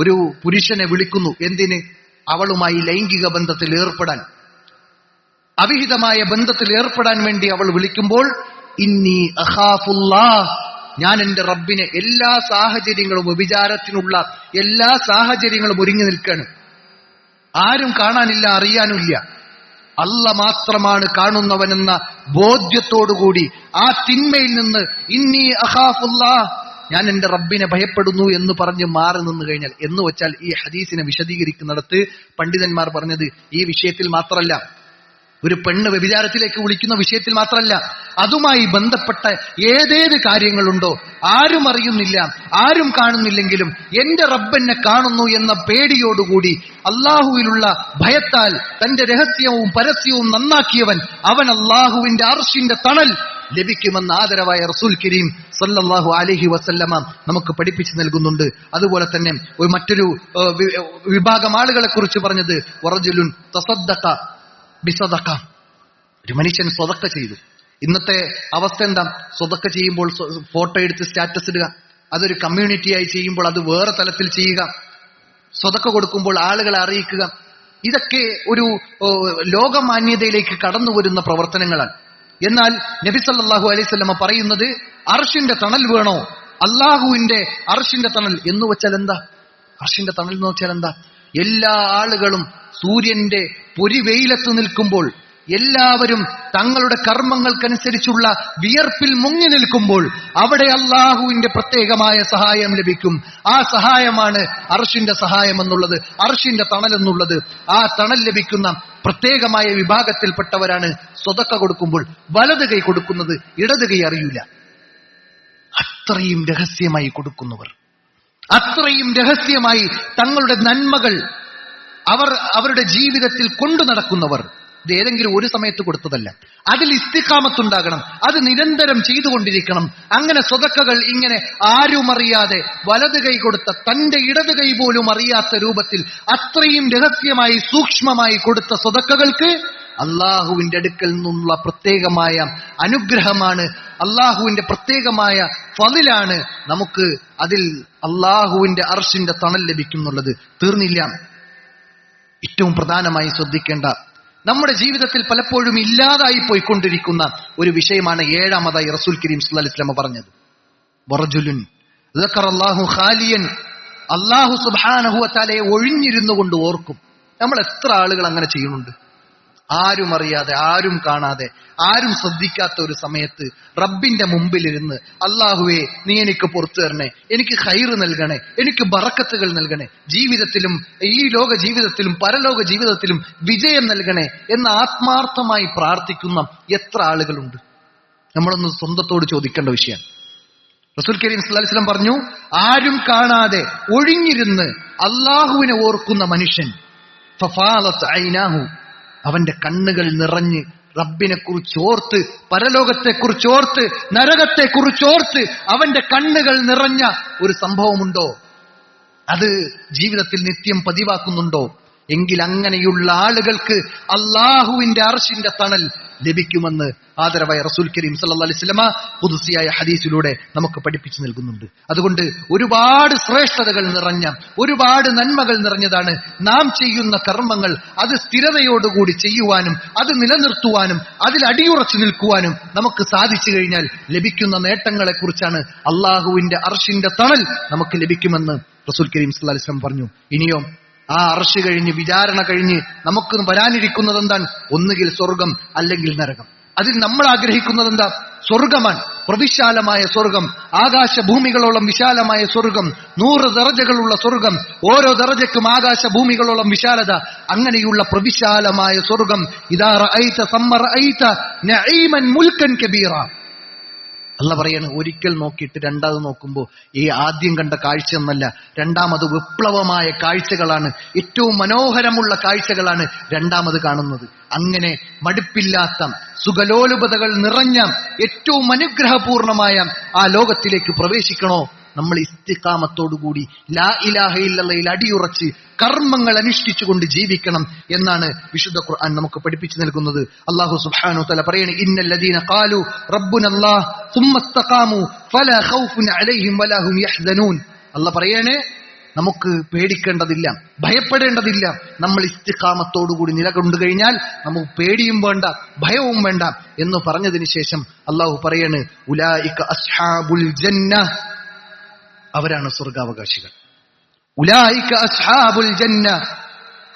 ഒരു പുരുഷനെ വിളിക്കുന്നു. എന്തിന്? അവളുമായി ലൈംഗിക ബന്ധത്തിൽ ഏർപ്പെടാൻ, അവിഹിതമായ ബന്ധത്തിൽ ഏർപ്പെടാൻ വേണ്ടി അവൾ വിളിക്കുമ്പോൾ ഇന്നി അഖാഫുല്ലാഹ്, ഞാൻ എന്റെ റബ്ബിനെ, എല്ലാ സാഹചര്യങ്ങളും, വ്യഭിചാരത്തിനുള്ള എല്ലാ സാഹചര്യങ്ങളും ഒരുങ്ങി നിൽക്കാണ്. ആരും കാണാനില്ല, അറിയാനുമില്ല, അല്ല മാത്രമാണ് കാണുന്നവനെന്ന ബോധ്യത്തോടുകൂടി ആ തിന്മയിൽ നിന്ന് ഇന്നി അഖാഫുല്ലാഹ്, ഞാൻ എന്റെ റബ്ബിനെ ഭയപ്പെടുന്നു എന്ന് പറഞ്ഞ് മാറി നിന്ന് കഴിഞ്ഞാൽ, എന്ന് വെച്ചാൽ ഈ ഹദീസിനെ വിശദീകരിക്കുന്നിടത്ത് പണ്ഡിതന്മാർ പറഞ്ഞത് ഈ വിഷയത്തിൽ മാത്രമല്ല, ഒരു പെണ്ണ് വ്യഭിചാരത്തിലേക്ക് വിളിക്കുന്ന വിഷയത്തിൽ മാത്രമല്ല, അതുമായി ബന്ധപ്പെട്ട ഏതേത് കാര്യങ്ങളുണ്ടോ, ആരും അറിയുന്നില്ല, ആരും കാണുന്നില്ലെങ്കിലും എന്റെ റബ്ബെന്നെ കാണുന്നു എന്ന പേടിയോടുകൂടി അള്ളാഹുവിലുള്ള ഭയത്താൽ തന്റെ രഹസ്യവും പരസ്യവും നന്നാക്കിയവൻ, അവൻ അള്ളാഹുവിന്റെ അർശിന്റെ തണൽ ലഭിക്കുമെന്ന് ആദരവായ റസൂൽ കരീം സല്ലല്ലാഹു അലൈഹി വസല്ലമ നമുക്ക് പഠിപ്പിച്ചു നൽകുന്നുണ്ട്. അതുപോലെ തന്നെ മറ്റൊരു വിഭാഗം ആളുകളെ കുറിച്ച് പറഞ്ഞത് വറജുലുൻ തസദ്ദഖ ബിസദഖ. ഒരു മനുഷ്യൻ സ്വതക്ക ചെയ്തു. ഇന്നത്തെ അവസ്ഥ എന്താ? സ്വതക്ക ചെയ്യുമ്പോൾ ഫോട്ടോ എടുത്ത് സ്റ്റാറ്റസ് ഇടുക, അതൊരു കമ്മ്യൂണിറ്റിയായി ചെയ്യുമ്പോൾ അത് വേറെ തലത്തിൽ ചെയ്യുക, സ്വതക്ക കൊടുക്കുമ്പോൾ ആളുകളെ അറിയിക്കുക, ഇതൊക്കെ ഒരു ലോകമാന്യതയിലേക്ക് കടന്നു വരുന്ന പ്രവർത്തനങ്ങളാണ്. എന്നാൽ നബി സല്ലല്ലാഹു അലൈഹി വസല്ലമ പറയുന്നത് അർശിന്റെ തണൽ വേണോ? അള്ളാഹുവിന്റെ അർശിന്റെ തണൽ എന്ന് വെച്ചാൽ എന്താ? അർശിന്റെ തണൽ എന്ന് വെച്ചാൽ എന്താ? എല്ലാ ആളുകളും സൂര്യന്റെ പൊരിവെയിലത്ത് നിൽക്കുമ്പോൾ എല്ലാവരും തങ്ങളുടെ കർമ്മങ്ങൾക്കനുസരിച്ചുള്ള വിയർപ്പിൽ മുങ്ങി നിൽക്കുമ്പോൾ അവിടെ അള്ളാഹുവിന്റെ പ്രത്യേകമായ സഹായം ലഭിക്കും. ആ സഹായമാണ് അർശിന്റെ സഹായം എന്നുള്ളത്, അർശിന്റെ തണൽ എന്നുള്ളത്. ആ തണൽ ലഭിക്കുന്ന പ്രത്യേകമായ വിഭാഗത്തിൽപ്പെട്ടവരാണ് സ്വതക്ക കൊടുക്കുമ്പോൾ വലത് കൈ കൊടുക്കുന്നത് ഇടത് കൈ അറിയില്ല. അത്രയും രഹസ്യമായി കൊടുക്കുന്നവർ, അത്രയും രഹസ്യമായി തങ്ങളുടെ നന്മകൾ അവരുടെ ജീവിതത്തിൽ കൊണ്ടു നടക്കുന്നവർ. ഇത് ഏതെങ്കിലും ഒരു സമയത്ത് കൊടുത്തതല്ല, അതിൽ ഇസ്തിഖാമത്തുണ്ടാകണം, അത് നിരന്തരം ചെയ്തുകൊണ്ടിരിക്കണം. അങ്ങനെ സ്വതക്കകൾ ഇങ്ങനെ ആരും അറിയാതെ വലത് കൈ കൊടുത്ത തന്റെ ഇടത് കൈ പോലും അറിയാത്ത രൂപത്തിൽ അത്രയും രഹസ്യമായി സൂക്ഷ്മമായി കൊടുത്ത സ്വതക്കകൾക്ക് അള്ളാഹുവിന്റെ അടുക്കൽ നിന്നുള്ള പ്രത്യേകമായ അനുഗ്രഹമാണ്, അള്ളാഹുവിന്റെ പ്രത്യേകമായ ഫളിലാണ് നമുക്ക് അതിൽ അള്ളാഹുവിന്റെ അർശിന്റെ തണൽ ലഭിക്കുന്നുള്ളത്. തീർന്നില്ല, ഏറ്റവും പ്രധാനമായി ശ്രദ്ധിക്കേണ്ട, നമ്മുടെ ജീവിതത്തിൽ പലപ്പോഴും ഇല്ലാതായി പോയിക്കൊണ്ടിരിക്കുന്ന ഒരു വിഷയമാണ് ഏഴാമതായി റസൂൽ കരീം സല്ലല്ലാഹു അലൈഹി വസല്ലം പറഞ്ഞത്. വറജുലുൻ ദക്കറല്ലാഹു ഖാലിയൻ, അല്ലാഹു സുബ്ഹാനഹു വ തആലയെ ഒഴിഞ്ഞിരുന്നു കൊണ്ട് ഓർക്കും. നമ്മൾ എത്ര ആളുകൾ അങ്ങനെ ചെയ്യുന്നുണ്ട്? ആരും അറിയാതെ, ആരും കാണാതെ, ആരും ശ്രദ്ധിക്കാത്ത ഒരു സമയത്ത് റബ്ബിന്റെ മുമ്പിലിരുന്ന് അല്ലാഹുവേ നീ എനിക്ക് പുറത്തു തരണേ, എനിക്ക് ഖൈറ് നൽകണേ, എനിക്ക് ബറക്കത്തുകൾ നൽകണേ, ജീവിതത്തിലും ഈ ലോക ജീവിതത്തിലും പരലോക ജീവിതത്തിലും വിജയം നൽകണേ എന്ന് ആത്മാർത്ഥമായി പ്രാർത്ഥിക്കുന്ന എത്ര ആളുകളുണ്ട്? നമ്മളൊന്ന് സ്വന്തത്തോട് ചോദിക്കേണ്ട വിഷയം. റസൂൽ കരീം സല്ലല്ലാഹു അലൈഹി വസല്ലം പറഞ്ഞു, ആരും കാണാതെ ഒഴിഞ്ഞിരുന്ന് അല്ലാഹുവിനെ ഓർക്കുന്ന മനുഷ്യൻ ഫഫാലത് ഐനാഹു, അവന്റെ കണ്ണുകൾ നിറഞ്ഞ് റബ്ബിനെ കുറിച്ചോർത്ത്, പരലോകത്തെക്കുറിച്ചോർത്ത്, നരകത്തെക്കുറിച്ചോർത്ത് അവന്റെ കണ്ണുകൾ നിറഞ്ഞ ഒരു സംഭവമുണ്ടോ? അത് ജീവിതത്തിൽ നിത്യം പതിവാക്കുന്നുണ്ടോ? എങ്കിൽ അങ്ങനെയുള്ള ആളുകൾക്ക് അള്ളാഹുവിന്റെ അർശിന്റെ തണൽ ലഭിക്കുമെന്ന് ആദരവായ റസൂൽ കരീം സല്ലല്ലാഹു അലൈഹി വസല്ലമ ഖുദ്സിയായ ഹദീസിലൂടെ നമുക്ക് പഠിപ്പിച്ചു നൽകുന്നുണ്ട്. അതുകൊണ്ട് ഒരുപാട് ശ്രേഷ്ഠതകൾ നിറഞ്ഞ, ഒരുപാട് നന്മകൾ നിറഞ്ഞതാണ് നാം ചെയ്യുന്ന കർമ്മങ്ങൾ. അത് സ്ഥിരതയോടുകൂടി ചെയ്യുവാനും അത് നിലനിർത്തുവാനും അതിൽ അടിയുറച്ചു നിൽക്കുവാനും നമുക്ക് സാധിച്ചു കഴിഞ്ഞാൽ ലഭിക്കുന്ന നേട്ടങ്ങളെ കുറിച്ചാണ് അള്ളാഹുവിന്റെ അർശിന്റെ തണൽ നമുക്ക് ലഭിക്കുമെന്ന് റസൂൽ കരീം സല്ലല്ലാഹു അലൈഹി വസല്ലം പറഞ്ഞു. ഇനിയോ ആ അർശ് കഴിഞ്ഞ്, വിചാരണ കഴിഞ്ഞ് നമുക്ക് വരാനിരിക്കുന്നത് എന്താണ്? ഒന്നുകിൽ സ്വർഗം അല്ലെങ്കിൽ നരകം. അതിൽ നമ്മൾ ആഗ്രഹിക്കുന്നത് എന്താ? സ്വർഗമാണ്, പ്രവിശാലമായ സ്വർഗം, ആകാശഭൂമികളോളം വിശാലമായ സ്വർഗം, 100 ദറജകളുള്ള സ്വർഗം, ഓരോ ദറജയ്ക്കും ആകാശഭൂമികളോളം വിശാലത. അങ്ങനെയുള്ള പ്രവിശാലമായ സ്വർഗം. ഇദാ റഅയ്ത സമ്മ റഅയ്ത നഈമൻ മുൽക്കൻ കബീറ. അല്ല പറയാണ്, ഒരിക്കൽ നോക്കിയിട്ട് രണ്ടാമത് നോക്കുമ്പോൾ ഈ ആദ്യം കണ്ട കാഴ്ച എന്നല്ല, രണ്ടാമത് വിപ്ലവമായ കാഴ്ചകളാണ്, ഏറ്റവും മനോഹരമുള്ള കാഴ്ചകളാണ് രണ്ടാമത് കാണുന്നത്. അങ്ങനെ മടുപ്പില്ലാത്ത സുഖലോലുപതകൾ നിറഞ്ഞ ഏറ്റവും അനുഗ്രഹപൂർണമായ ആ ലോകത്തിലേക്ക് പ്രവേശിക്കണോ? നമ്മൾ ഇസ്തിഖാമത്തോടുകൂടി ലാ ഇലാഹ ഇല്ലല്ലയിൽ അടിയുറച്ച് കർമ്മങ്ങൾ അനുഷ്ഠിച്ചുകൊണ്ട് ജീവിക്കണം എന്നാണ് വിശുദ്ധ ഖുർആൻ നമുക്ക് പഠിപ്പിച്ചു നൽകുന്നത്. അല്ലാഹു സുബ്ഹാനഹു വ തആല പറയാണ്, ഇന്നല്ലദീന ഖാലു റബ്ബുനല്ലാഹ് സുമ്മ ഇസ്തഖാമു ഫലാ ഖൗഫുൻ അലൈഹിം വലാ ഹും യഹ്സനൂൻ. അല്ലാഹ് പറയാണ്, നമുക്ക് പേടിക്കേണ്ടതില്ല, ഭയപ്പെടേണ്ടതില്ല. നമ്മൾ ഇസ്തിഖാമത്തോടുകൂടി നിലകൊണ്ടു കഴിഞ്ഞാൽ നമുക്ക് പേടിയും വേണ്ട, ഭയവും വേണ്ട എന്ന് പറഞ്ഞതിന് ശേഷം അല്ലാഹു പറയാണ്, ഉലൈക അസ്ഹാബുൽ ജന്ന, അവരാണ് സ്വർഗാവകാശികൾ. ഉലൈക അസ്ഹാബുൽ ജന്ന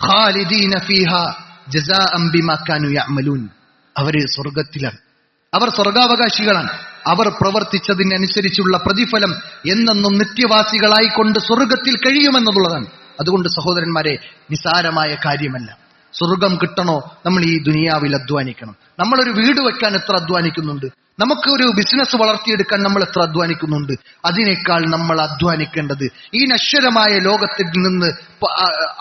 ഖാലിദീന ഫീഹാ ജസാഅൻ ബിമാ കാനൂ യഅമലൂൻ. അവര് സ്വർഗത്തിലാണ്, അവർ സ്വർഗാവകാശികളാണ്. അവർ പ്രവർത്തിച്ചതിനനുസരിച്ചുള്ള പ്രതിഫലം എന്നെന്നും നിത്യവാസികളായിക്കൊണ്ട് സ്വർഗത്തിൽ കഴിയുമെന്നുള്ളതാണ്. അതുകൊണ്ട് സഹോദരന്മാരെ, നിസാരമായ കാര്യമല്ല. സ്വർഗം കിട്ടണോ നമ്മൾ ഈ ദുനിയാവിൽ അധ്വാനിക്കണം. നമ്മളൊരു വീട് വെക്കാൻ എത്ര അധ്വാനിക്കുന്നുണ്ട്, നമുക്കൊരു ബിസിനസ് വളർത്തിയെടുക്കാൻ നമ്മൾ എത്ര അധ്വാനിക്കുന്നുണ്ട്. അതിനേക്കാൾ നമ്മൾ അധ്വാനിക്കേണ്ടത് ഈ നശ്വരമായ ലോകത്തിൽ നിന്ന്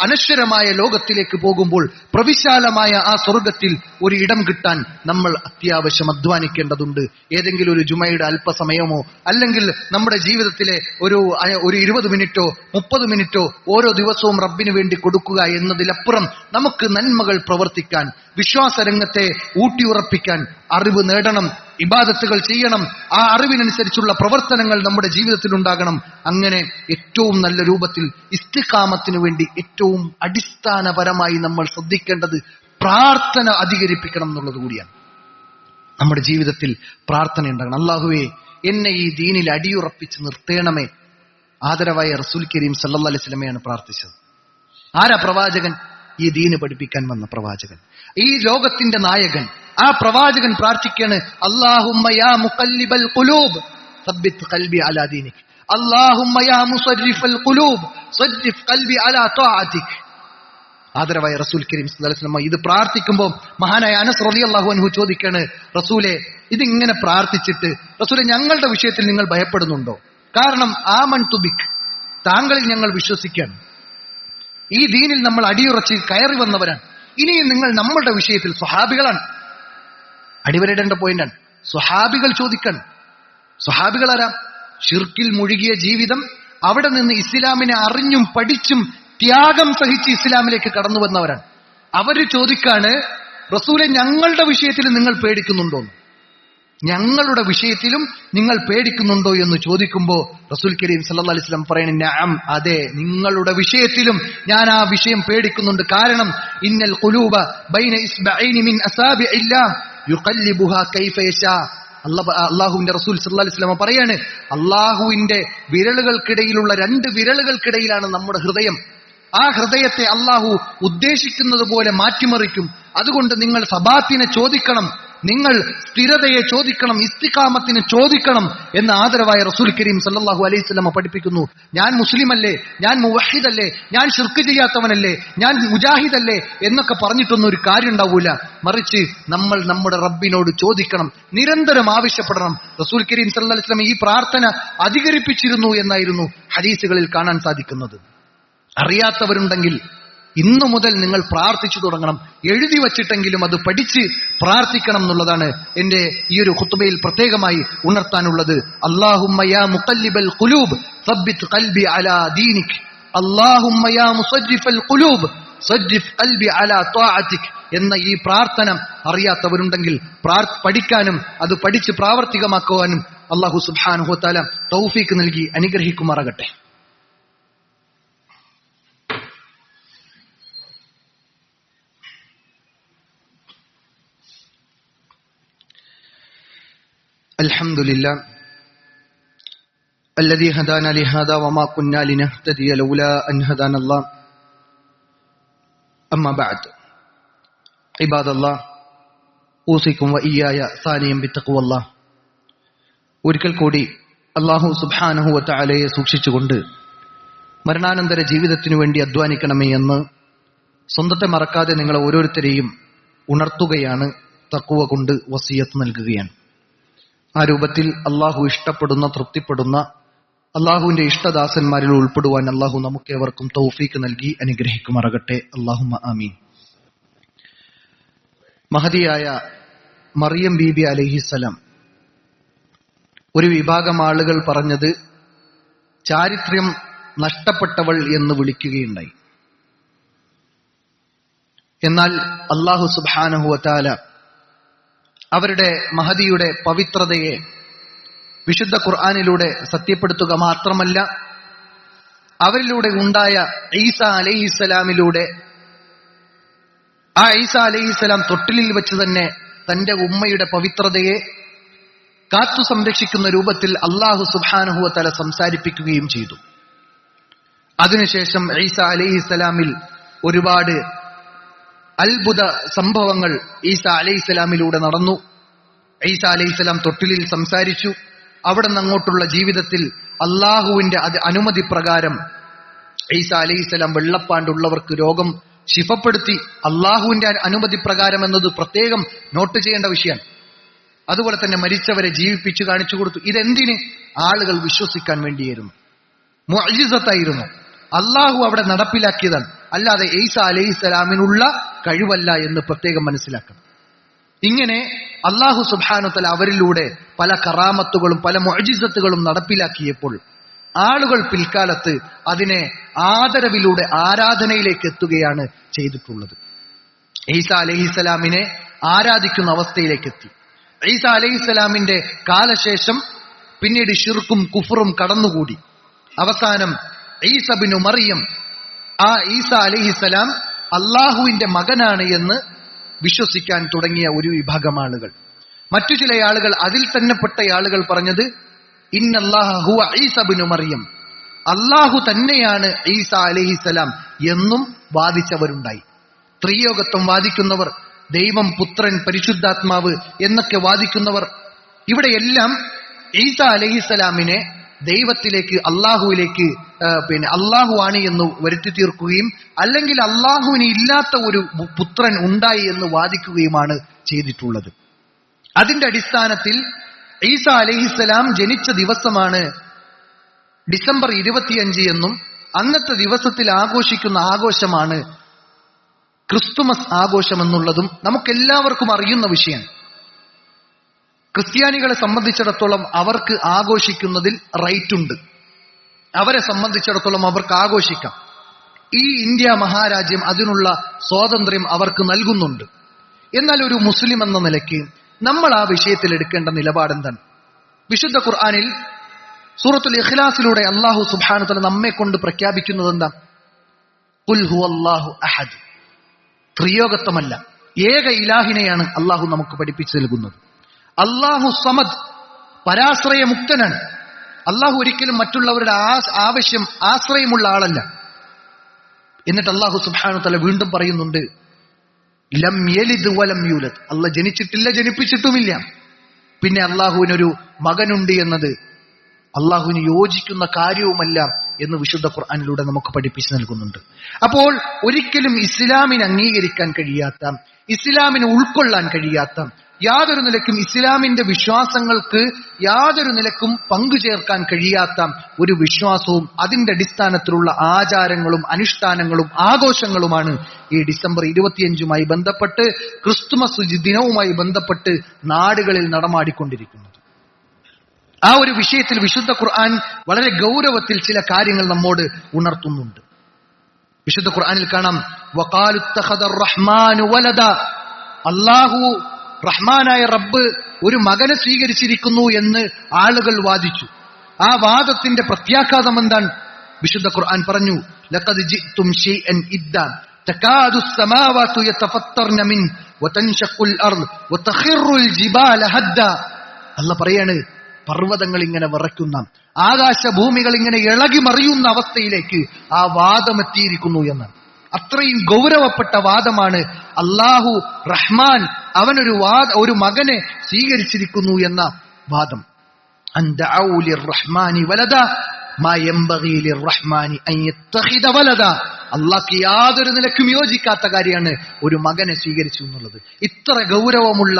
അനശ്വരമായ ലോകത്തിലേക്ക് പോകുമ്പോൾ പ്രവിശാലമായ ആ സ്വർഗത്തിൽ ഒരു ഇടം കിട്ടാൻ നമ്മൾ അത്യാവശ്യം അധ്വാനിക്കേണ്ടതുണ്ട്. ഏതെങ്കിലും ഒരു ജുമയുടെ അല്പസമയമോ അല്ലെങ്കിൽ നമ്മുടെ ജീവിതത്തിലെ ഒരു 20 മിനിറ്റോ 30 മിനിറ്റോ ഓരോ ദിവസവും റബ്ബിന് വേണ്ടി കൊടുക്കുക എന്നതിലപ്പുറം നമുക്ക് നന്മകൾ പ്രവർത്തിക്കാൻ, വിശ്വാസരംഗത്തെ ഊട്ടിയുറപ്പിക്കാൻ, അറിവ് നേടണം, ഇബാദത്തുകൾ ചെയ്യണം, ആ അറിവിനനുസരിച്ചുള്ള പ്രവർത്തനങ്ങൾ നമ്മുടെ ജീവിതത്തിൽ ഉണ്ടാകണം. അങ്ങനെ ഏറ്റവും നല്ല രൂപത്തിൽ ഇസ്തിഖാമത്തിനു വേണ്ടി ഏറ്റവും അടിസ്ഥാനപരമായി നമ്മൾ ശ്രദ്ധിക്കേണ്ടത് പ്രാർത്ഥന അധികരിപ്പിക്കണം എന്നുള്ളത് കൂടിയാണ്. നമ്മുടെ ജീവിതത്തിൽ പ്രാർത്ഥന ഉണ്ടാകണം. അല്ലാഹുവേ, എന്നെ ഈ ദീനിൽ അടിയുറപ്പിച്ച് നിർത്തേണമേ. ആദരവായ റസൂൽ കരീം സല്ലല്ലാഹു അലൈഹി വസല്ലമയാണ് പ്രാർത്ഥിച്ചത്. ആരാ പ്രവാചകൻ? ഈ ദീന് പഠിപ്പിക്കാൻ വന്ന പ്രവാചകൻ, ഈ ലോകത്തിന്റെ നായകൻ. ആ പ്രവാചകൻ പ്രാർത്ഥിക്കാണ്, അല്ലാഹുമ്മ യാ മുഖല്ലിബൽ ഖുലൂബ് സബ്ബിത് ഖൽബി അലാ ദീനിക്, അല്ലാഹുമ്മ യാ മുസർരിഫൽ ഖുലൂബ് സർരിഫ് ഖൽബി അലാ ത്വാഅതിക്. ആദരവായ റസൂൽ കരീം സല്ലല്ലാഹു അലൈഹി വസല്ലം ഇത് പ്രാർത്ഥിക്കുമ്പോൾ മഹാനായ അനസ് റളിയല്ലാഹു അൻഹു ചോദിക്കാണ്, റസൂലെ, ഇതിങ്ങനെ പ്രാർത്ഥിച്ചിട്ട് റസൂലെ ഞങ്ങളുടെ വിഷയത്തിൽ നിങ്ങൾ ഭയപ്പെടുന്നുണ്ടോ? കാരണം ആമൻതു ബിക്, താങ്കളിൽ ഞങ്ങൾ വിശ്വസിക്കാൻ, ഈ ദീനിൽ നമ്മൾ അടിയുറച്ച് കയറി വന്നവരാണ്. ഇനിയും നിങ്ങൾ നമ്മളുടെ വിഷയത്തിൽ, സ്വഹാബികളാണ് അടിവരയിടേണ്ട പോയിന്റാണ്, സ്വഹാബികൾ ചോദിക്കാൻ. സ്വഹാബികൾ ആരാ? ഷിർക്കിൽ മുഴുകിയ ജീവിതം, അവിടെ നിന്ന് ഇസ്ലാമിനെ അറിഞ്ഞും പഠിച്ചും ത്യാഗം സഹിച്ച് ഇസ്ലാമിലേക്ക് കടന്നു വന്നവരാണ്. അവര് ചോദിക്കാണ്, റസൂലെ ഞങ്ങളുടെ വിഷയത്തിൽ നിങ്ങൾ പേടിക്കുന്നുണ്ടോ, ഞങ്ങളുടെ വിഷയത്തിലും നിങ്ങൾ പേടിക്കുന്നുണ്ടോ എന്ന് ചോദിക്കുമ്പോ റസൂൽ കരീം സല്ലല്ലാഹു അലൈഹി വസല്ലം പറയുന്നു, നഅം, അതെ, നിങ്ങളുടെ വിഷയത്തിലും ഞാൻ ആ വിഷയം പേടിക്കുന്നുണ്ട്. കാരണം ഇന്നൽ ഖുലൂബ ബൈന ഇസ്ബഅൈനി മിൻ അസാബിഇല്ലാഹ് യുഖല്ലിബുഹാ കൈഫ യശാ. അള്ളാഹുവിന്റെ റസൂൽ സല്ലല്ലാഹു അലൈഹി വസല്ലം പറയാണ്, അള്ളാഹുവിന്റെ വിരലുകൾക്കിടയിലുള്ള 2 വിരലുകൾക്കിടയിലാണ് നമ്മുടെ ഹൃദയം. ആ ഹൃദയത്തെ അള്ളാഹു ഉദ്ദേശിക്കുന്നത് പോലെ മാറ്റിമറിക്കും. അതുകൊണ്ട് നിങ്ങൾ സബാത്തിനെ ചോദിക്കണം, നിങ്ങൾ സ്ഥിരതയെ ചോദിക്കണം, ഇസ്തിഖാമത്തിനെ ചോദിക്കണം എന്ന് ആദരവായ റസൂൽ കരീം സല്ലല്ലാഹു അലൈഹി വസല്ലം പഠിപ്പിക്കുന്നു. ഞാൻ മുസ്ലിമല്ലേ, ഞാൻ മുവഹിദല്ലേ, ഞാൻ ശിർക്ക് ചെയ്യാത്തവനല്ലേ, ഞാൻ മുജാഹിദല്ലേ എന്നൊക്കെ പറഞ്ഞിട്ടൊന്നും ഒരു കാര്യം ഉണ്ടാവൂല. മറിച്ച് നമ്മൾ നമ്മുടെ റബ്ബിനോട് ചോദിക്കണം, നിരന്തരം ആവശ്യപ്പെടണം. റസൂൽ കരീം സല്ലല്ലാഹു അലൈഹി വസല്ലം ഈ പ്രാർത്ഥന അധികരിപ്പിച്ചിരുന്നു എന്നായിരുന്നു ഹദീസുകളിൽ കാണാൻ സാധിക്കുന്നത്. അറിയാത്തവരുണ്ടെങ്കിൽ ഇന്നു മുതൽ നിങ്ങൾ പ്രാർത്ഥിച്ചു തുടങ്ങണം. എഴുതി വച്ചിട്ടെങ്കിലും അത് പഠിച്ച് പ്രാർത്ഥിക്കണം എന്നുള്ളതാണ് എന്റെ ഈ ഒരു ഖുത്ബയിൽ പ്രത്യേകമായി ഉണർത്താനുള്ളത്. അല്ലാഹുമ്മ യാ മുഖല്ലിബൽ ഖുലൂബ് സബ്ബിത് ഖൽബി അലാ ദീനിക്, അല്ലാഹുമ്മ യാ മുസർരിഫൽ ഖുലൂബ് സർരിഫ് ഖൽബി അലാ ത്വാഅതിക് എന്ന ഈ പ്രാർത്ഥന അറിയാത്തവരുണ്ടെങ്കിൽ പഠിക്കാനും അത് പഠിച്ച് പ്രാവർത്തികമാക്കുവാനും അല്ലാഹു സുബ്ഹാനഹു വ തആല തൗഫീഖ് നൽകി അനുഗ്രഹിക്കുമാറാകട്ടെ. الحمد لله الذي هدانا لهذا وما كنا لنهتدي لولا أن هدانا الله أما بعد عباد الله أوصيكم وإياي ثانيا بتقوى الله. ഒരിക്കൽ കൂടി അല്ലാഹു സുബ്ഹാനഹു വ തആലയെ സൂക്ഷിച്ചുകൊണ്ട് മരണാനന്തര ജീവിതത്തിനു വേണ്ടി അധ്വാനിക്കണമേ എന്ന് സ്വന്തത്തെ മറക്കാതെ നിങ്ങളെ ഓരോരുത്തരെയും ഉണർത്തുകയാണ്, തഖ്വ കൊണ്ട് വസിയത്ത് നൽകുകയാണ്. ആ രൂപത്തിൽ അള്ളാഹു ഇഷ്ടപ്പെടുന്ന, തൃപ്തിപ്പെടുന്ന അള്ളാഹുവിന്റെ ഇഷ്ടദാസന്മാരിൽ ഉൾപ്പെടുവാൻ അള്ളാഹു നമുക്കേവർക്കും തൗഫീക്ക് നൽകി അനുഗ്രഹിക്കുമാറാകട്ടെ. അല്ലാഹുമ്മ ആമീൻ. മഹദിയായ മറിയം ബീബി അലൈഹിസ്സലാം ഒരു വിഭാഗം ആളുകൾ പറഞ്ഞത് ചാരിത്ര്യം നഷ്ടപ്പെട്ടവൾ എന്ന് വിളിക്കുകയുണ്ടായി. എന്നാൽ അല്ലാഹു സുബ്ഹാനഹു വ തആല അവരുടെ മഹദിയുടെ പവിത്രതയെ വിശുദ്ധ ഖുർആനിലൂടെ സത്യപ്പെടുത്തുക മാത്രമല്ല, അവരിലൂടെ ഉണ്ടായ ഈസ അലൈഹിസ്സലാമിലൂടെ ആ ഈസ അലൈഹിസ്സലാം തൊട്ടിലിൽ വെച്ച് തന്നെ തന്റെ ഉമ്മയുടെ പവിത്രതയെ കാത്തു സംരക്ഷിക്കുന്ന രൂപത്തിൽ അല്ലാഹു സുബ്ഹാനഹു വ തആല സംസാരിപ്പിക്കുകയും ചെയ്തു. അതിനുശേഷം ഈസ അലൈഹിസ്സലാമിൽ ഒരുപാട് അത്ഭുത സംഭവങ്ങൾ ഈസ അലൈഹിസ്സലാമിലൂടെ നടന്നു. ഈസ അലൈഹിസ്സലാം തൊട്ടിലിൽ സംസാരിച്ചു. അവിടെ നിന്ന് അങ്ങോട്ടുള്ള ജീവിതത്തിൽ അള്ളാഹുവിന്റെ അനുമതി പ്രകാരം ഈസ അലൈഹിസ്സലാം വെള്ളപ്പാണ്ടുള്ളവർക്ക് രോഗം ശിഫപ്പെടുത്തി. അള്ളാഹുവിന്റെ അനുമതി പ്രകാരം എന്നത് പ്രത്യേകം നോട്ട് ചെയ്യേണ്ട വിഷയമാണ്. അതുപോലെ തന്നെ മരിച്ചവരെ ജീവിപ്പിച്ചു കാണിച്ചു കൊടുത്തു. ഇതെന്തിന്? ആളുകൾ വിശ്വസിക്കാൻ വേണ്ടിയായിരുന്നു, മുഅ്ജിസത്തായിരുന്നു. അള്ളാഹു അവിടെ നടപ്പിലാക്കിയതാണ്, അല്ലാതെ ഈസ അലൈഹിസ്സലാമിനുള്ള കഴിവല്ല എന്ന് പ്രത്യേകം മനസ്സിലാക്കണം. ഇങ്ങനെ അല്ലാഹു സുബ്ഹാനഹു വ തആല അവരിലൂടെ പല കറാമത്തുകളും പല മുഅ്ജിസത്തുകളും നടപ്പിലാക്കിയപ്പോൾ ആളുകൾ പിൽക്കാലത്ത് അതിനെ ആദരവിലൂടെ ആരാധനയിലേക്ക് എത്തുകയാണ് ചെയ്തിട്ടുള്ളത്. ഈസ അലൈഹിസ്സലാമിനെ ആരാധിക്കുന്ന അവസ്ഥയിലേക്ക് എത്തി. ഈസ അലൈഹിസ്സലാമിന്റെ കാലശേഷം പിന്നീട് ശിർക്കും കുഫറും കടന്നുകൂടി. അവസാനം ഈസ ഇബ്നു മറിയം, ആ ഈസ അലൈഹിസ്സലാം അള്ളാഹുവിന്റെ മകനാണ് എന്ന് വിശ്വസിക്കാൻ തുടങ്ങിയ ഒരു വിഭാഗം ആളുകൾ. മറ്റു ചില ആളുകൾ, അതിൽ തന്നെ പെട്ട ആളുകൾ പറഞ്ഞത് ഇന്നല്ലാഹ ഹുവ ഈസ ഇബ്നു മറിയം, അള്ളാഹു തന്നെയാണ് ഈസ അലൈഹിസ്സലാം എന്നും വാദിച്ചവരുണ്ടായി. ത്രിയോഗത്വം വാദിക്കുന്നവർ, ദൈവം, പുത്രൻ, പരിശുദ്ധാത്മാവ് എന്നൊക്കെ വാദിക്കുന്നവർ, ഇവിടെയെല്ലാം ഈസ അലൈഹിസ്സലാമിനെ ദൈവത്തിലേക്ക്, അള്ളാഹുവിലേക്ക് അള്ളാഹു ആണ് എന്ന് വരുത്തി തീർക്കുകയും അല്ലെങ്കിൽ അള്ളാഹുവിന് ഇല്ലാത്ത ഒരു പുത്രൻ ഉണ്ടായി എന്ന് വാദിക്കുകയുമാണ് ചെയ്തിട്ടുള്ളത്. അതിന്റെ അടിസ്ഥാനത്തിൽ ഈസ അലൈഹിസ്സലാം ജനിച്ച ദിവസമാണ് ഡിസംബർ 25 എന്നും അന്നത്തെ ദിവസത്തിൽ ആഘോഷിക്കുന്ന ആഘോഷമാണ് ക്രിസ്തുമസ് ആഘോഷമെന്നുള്ളതും നമുക്കെല്ലാവർക്കും അറിയുന്ന വിഷയമാണ്. ക്രിസ്ത്യാനികളെ സംബന്ധിച്ചിടത്തോളം അവർക്ക് ആഘോഷിക്കുന്നതിൽ റൈറ്റ് ഉണ്ട്. അവരെ സംബന്ധിച്ചിടത്തോളം അവർക്ക് ആഘോഷിക്കാം. ഈ ഇന്ത്യ മഹാരാജ്യം അതിനുള്ള സ്വാതന്ത്ര്യം അവർക്ക് നൽകുന്നുണ്ട്. എന്നാൽ ഒരു മുസ്ലിം എന്ന നിലയ്ക്ക് നമ്മൾ ആ വിഷയത്തിൽ എടുക്കേണ്ട നിലപാടെന്താണ്? വിശുദ്ധ ഖുർആനിൽ സൂറത്തുൽ ഇഖ്ലാസിലൂടെ അല്ലാഹു സുബ്ഹാനഹു വ തആല നമ്മെ കൊണ്ട് പ്രഖ്യാപിക്കുന്നത് എന്താ? ഖുൽ ഹുവല്ലാഹു അഹദ്. ത്രിയോഗത്വമല്ല, ഏക ഇലാഹിനെയാണ് അല്ലാഹു നമുക്ക് പഠിപ്പിച്ചു നൽകുന്നത്. അല്ലാഹു സമദ്, പരാശ്രയമുക്തനാണ്. അല്ലാഹു ഒരിക്കലും മറ്റുള്ളവരുടെ ആശ്രയമുള്ള ആളല്ല. എന്നിട്ട് അല്ലാഹു സുബ്ഹാനഹു വ തആല വീണ്ടും പറയുന്നുണ്ട്, ലം യലിദ് വലം യൂലദ്. അല്ലാഹു ജനിച്ചിട്ടില്ല, ജനിപ്പിച്ചിട്ടുമില്ല. പിന്നെ അല്ലാഹുവിനൊരു മകനുണ്ട് എന്നത് അള്ളാഹുവിന് യോജിക്കുന്ന കാര്യവുമല്ല എന്ന് വിശുദ്ധ ഖുർആനിലൂടെ നമുക്ക് പഠിപ്പിച്ചു നൽകുന്നുണ്ട്. അപ്പോൾ ഒരിക്കലും ഇസ്ലാമിന് അംഗീകരിക്കാൻ കഴിയാത്ത, ഇസ്ലാമിന് ഉൾക്കൊള്ളാൻ കഴിയാത്ത, യാതൊരു നിലക്കും ഇസ്ലാമിന്റെ വിശ്വാസങ്ങൾക്ക് യാതൊരു നിലക്കും പങ്കുചേർക്കാൻ കഴിയാത്ത ഒരു വിശ്വാസവും അതിന്റെ അടിസ്ഥാനത്തിലുള്ള ആചാരങ്ങളും അനുഷ്ഠാനങ്ങളും ആഘോഷങ്ങളുമാണ് ഈ ഡിസംബർ 25 ബന്ധപ്പെട്ട്, ക്രിസ്തുമസ് ദിനവുമായി ബന്ധപ്പെട്ട് നാടുകളിൽ നടമാടിക്കൊണ്ടിരിക്കുന്നത്. ആ ഒരു വിഷയത്തിൽ വിശുദ്ധ ഖുർആൻ വളരെ ഗൗരവത്തിൽ ചില കാര്യങ്ങൾ നമ്മോട് ഉണർത്തുന്നുണ്ട്. വിശുദ്ധ ഖുർആനിൽ കാണാം, വഖാലു ഇത്തഖദർ റഹ്മാനു വലദ. അല്ലാഹു റഹ്മാനായ റബ്ബ് ഒരു മകനെ സ്വീകരിച്ചിരിക്കുന്നു എന്ന് ആളുകൾ വാദിച്ചു. ആ വാദത്തിന്റെ പ്രത്യാഘാതം എന്താണ്? വിശുദ്ധ ഖുർആൻ പറഞ്ഞു, ലഖദ് ജിഅ്തും ശൈഅൻ ഇദ്ദാ തകാദു അസ്സമാവാതു യതഫത്തർന മിൻ വതൻശഖുൽ അർദ് വതഖിറുൽ ജിബാല ഹദ്ദാ. അല്ലാഹു പറയാണ്, പർവ്വതങ്ങൾ ഇങ്ങനെ വിറയ്ക്കുന്ന, ആകാശഭൂമികൾ ഇങ്ങനെ ഇളകി മറിയുന്ന അവസ്ഥയിലേക്ക് ആ വാദം എത്തിയിരിക്കുന്നു എന്ന്. അത്രയും ഗൗരവപ്പെട്ട വാദമാണ്. അല്ലാഹു റഹ്മാൻ ഒരു മകനെ സ്വീകരിച്ചിരിക്കുന്നു എന്ന വാദം. അൻദഉ ലിർറഹ്മാനി വലദ മാ യംബഗി ലിർറഹ്മാനി അൻ യത്തഖിദ വലദ. അല്ലാഹുക്ക് യാതൊരു നിലക്കും യോജിക്കാത്ത കാര്യമാണ് ഒരു മകനെ സ്വീകരിച്ചു എന്നുള്ളത്. ഇത്ര ഗൗരവമുള്ള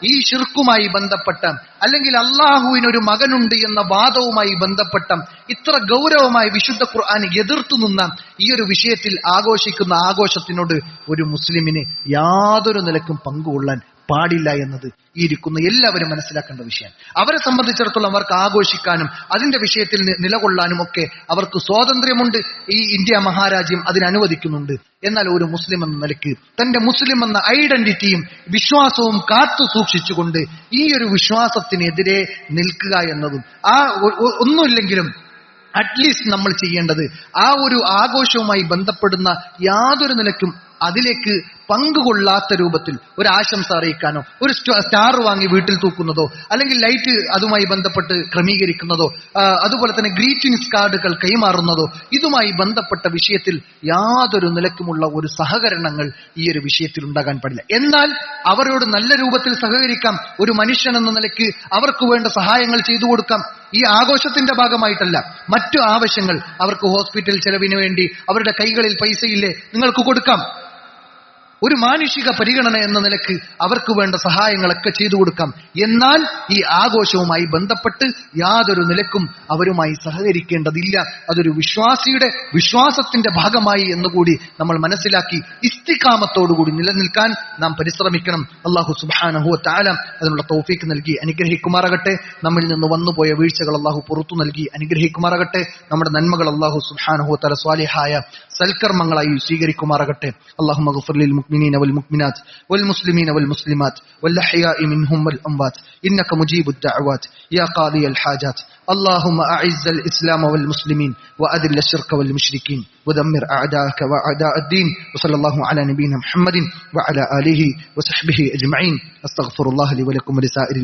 ഈ ശിർക്കുമായി ബന്ധപ്പെട്ട, അല്ലെങ്കിൽ അള്ളാഹുവിനൊരു മകനുണ്ട് എന്ന വാദവുമായി ബന്ധപ്പെട്ട ഇത്ര ഗൗരവമായി വിശുദ്ധ ഖുർആൻ എതിർത്തു നിന്ന ഈ ഒരു വിഷയത്തിൽ ആഘോഷിക്കുന്ന ആഘോഷത്തിനോട് ഒരു മുസ്ലിമിന് യാതൊരു നിലക്കും പങ്കുകൊള്ളാൻ പാടില്ല എന്നത് ഈ ഇരിക്കുന്ന എല്ലാവരും മനസ്സിലാക്കേണ്ട വിഷയമാണ്. അവരെ സംബന്ധിച്ചിടത്തോളം അവർക്ക് ആഘോഷിക്കാനും അതിന്റെ വിഷയത്തിൽ നിലകൊള്ളാനും ഒക്കെ അവർക്ക് സ്വാതന്ത്ര്യമുണ്ട്. ഈ ഇന്ത്യ മഹാരാജ്യം അതിനനുവദിക്കുന്നുണ്ട്. എന്നാൽ ഒരു മുസ്ലിം എന്ന നിലയ്ക്ക് തന്റെ മുസ്ലിം എന്ന ഐഡന്റിറ്റിയും വിശ്വാസവും കാത്തു സൂക്ഷിച്ചുകൊണ്ട് ഈ ഒരു വിശ്വാസത്തിനെതിരെ നിൽക്കുക എന്നതും, ആ ഒന്നുമില്ലെങ്കിലും അറ്റ്ലീസ്റ്റ് നമ്മൾ ചെയ്യേണ്ടത് ആ ഒരു ആഘോഷവുമായി ബന്ധപ്പെടുന്ന യാതൊരു നിലയ്ക്കും അതിലേക്ക് പങ്കുകൊള്ളാത്ത രൂപത്തിൽ ഒരു ആശംസ അറിയിക്കാനോ, ഒരു സ്റ്റാർ വാങ്ങി വീട്ടിൽ തൂക്കുന്നതോ, അല്ലെങ്കിൽ ലൈറ്റ് അതുമായി ബന്ധപ്പെട്ട് ക്രമീകരിക്കുന്നതോ, അതുപോലെ തന്നെ ഗ്രീറ്റിംഗ്സ് കാർഡുകൾ കൈമാറുന്നതോ, ഇതുമായി ബന്ധപ്പെട്ട വിഷയത്തിൽ യാതൊരു നിലക്കുമുള്ള ഒരു സഹകരണങ്ങൾ ഈ ഒരു വിഷയത്തിൽ ഉണ്ടാകാൻ പാടില്ല. എന്നാൽ അവരോട് നല്ല രൂപത്തിൽ സഹകരിക്കാം. ഒരു മനുഷ്യൻ എന്ന നിലയ്ക്ക് അവർക്ക് വേണ്ട സഹായങ്ങൾ ചെയ്തു കൊടുക്കാം. ഈ ആഘോഷത്തിന്റെ ഭാഗമായിട്ടല്ല, മറ്റു ആവശ്യങ്ങൾ, അവർക്ക് ഹോസ്പിറ്റൽ ചെലവിന് വേണ്ടി അവരുടെ കൈകളിൽ പൈസയില്ലേ, നിങ്ങൾക്ക് കൊടുക്കാം. ഒരു മാനുഷിക പരിഗണന എന്ന നിലക്ക് അവർക്ക് വേണ്ട സഹായങ്ങളൊക്കെ ചെയ്തു കൊടുക്കാം. എന്നാൽ ഈ ആഘോഷവുമായി ബന്ധപ്പെട്ട് യാതൊരു നിലക്കും അവരുമായി സഹകരിക്കേണ്ടതില്ല. അതൊരു വിശ്വാസത്തിന്റെ ഭാഗമായി എന്നുകൂടി നമ്മൾ മനസ്സിലാക്കി ഇസ്തിഖാമത്തോടുകൂടി നിലനിൽക്കാൻ നാം പരിശ്രമിക്കണം. അല്ലാഹു സുബ്ഹാനഹു വ തആല അതിനുള്ള തൗഫീഖ് നൽകി അനുഗ്രഹിക്കുമാറാകട്ടെ. നമ്മിൽ നിന്ന് വന്നുപോയ വീഴ്ചകൾ അല്ലാഹു പുറത്തു നൽകി അനുഗ്രഹിക്കുമാറാകട്ടെ. നമ്മുടെ നന്മകൾ അല്ലാഹു സുബ്ഹാനഹു വ തആല സ്വാലിഹായ സൽക്കർമ്മങ്ങളായി സ്വീകരിക്കുമാറാകട്ടെ. അല്ലാഹുമ്മ ഗ്ഫിർ ലിൽ المؤمنين والمؤمنات والمسلمين والمسلمات والأحياء منهم والأموات إنك مجيب الدعوات يا قاضي الحاجات. اللهم أعز الإسلام والمسلمين وأذل الشرك والمشركين ودمر أعداءك وأعداء الدين. وصلى الله على نبينا محمد وعلى آله وصحبه أجمعين. أستغفر الله لي ولكم ولسائر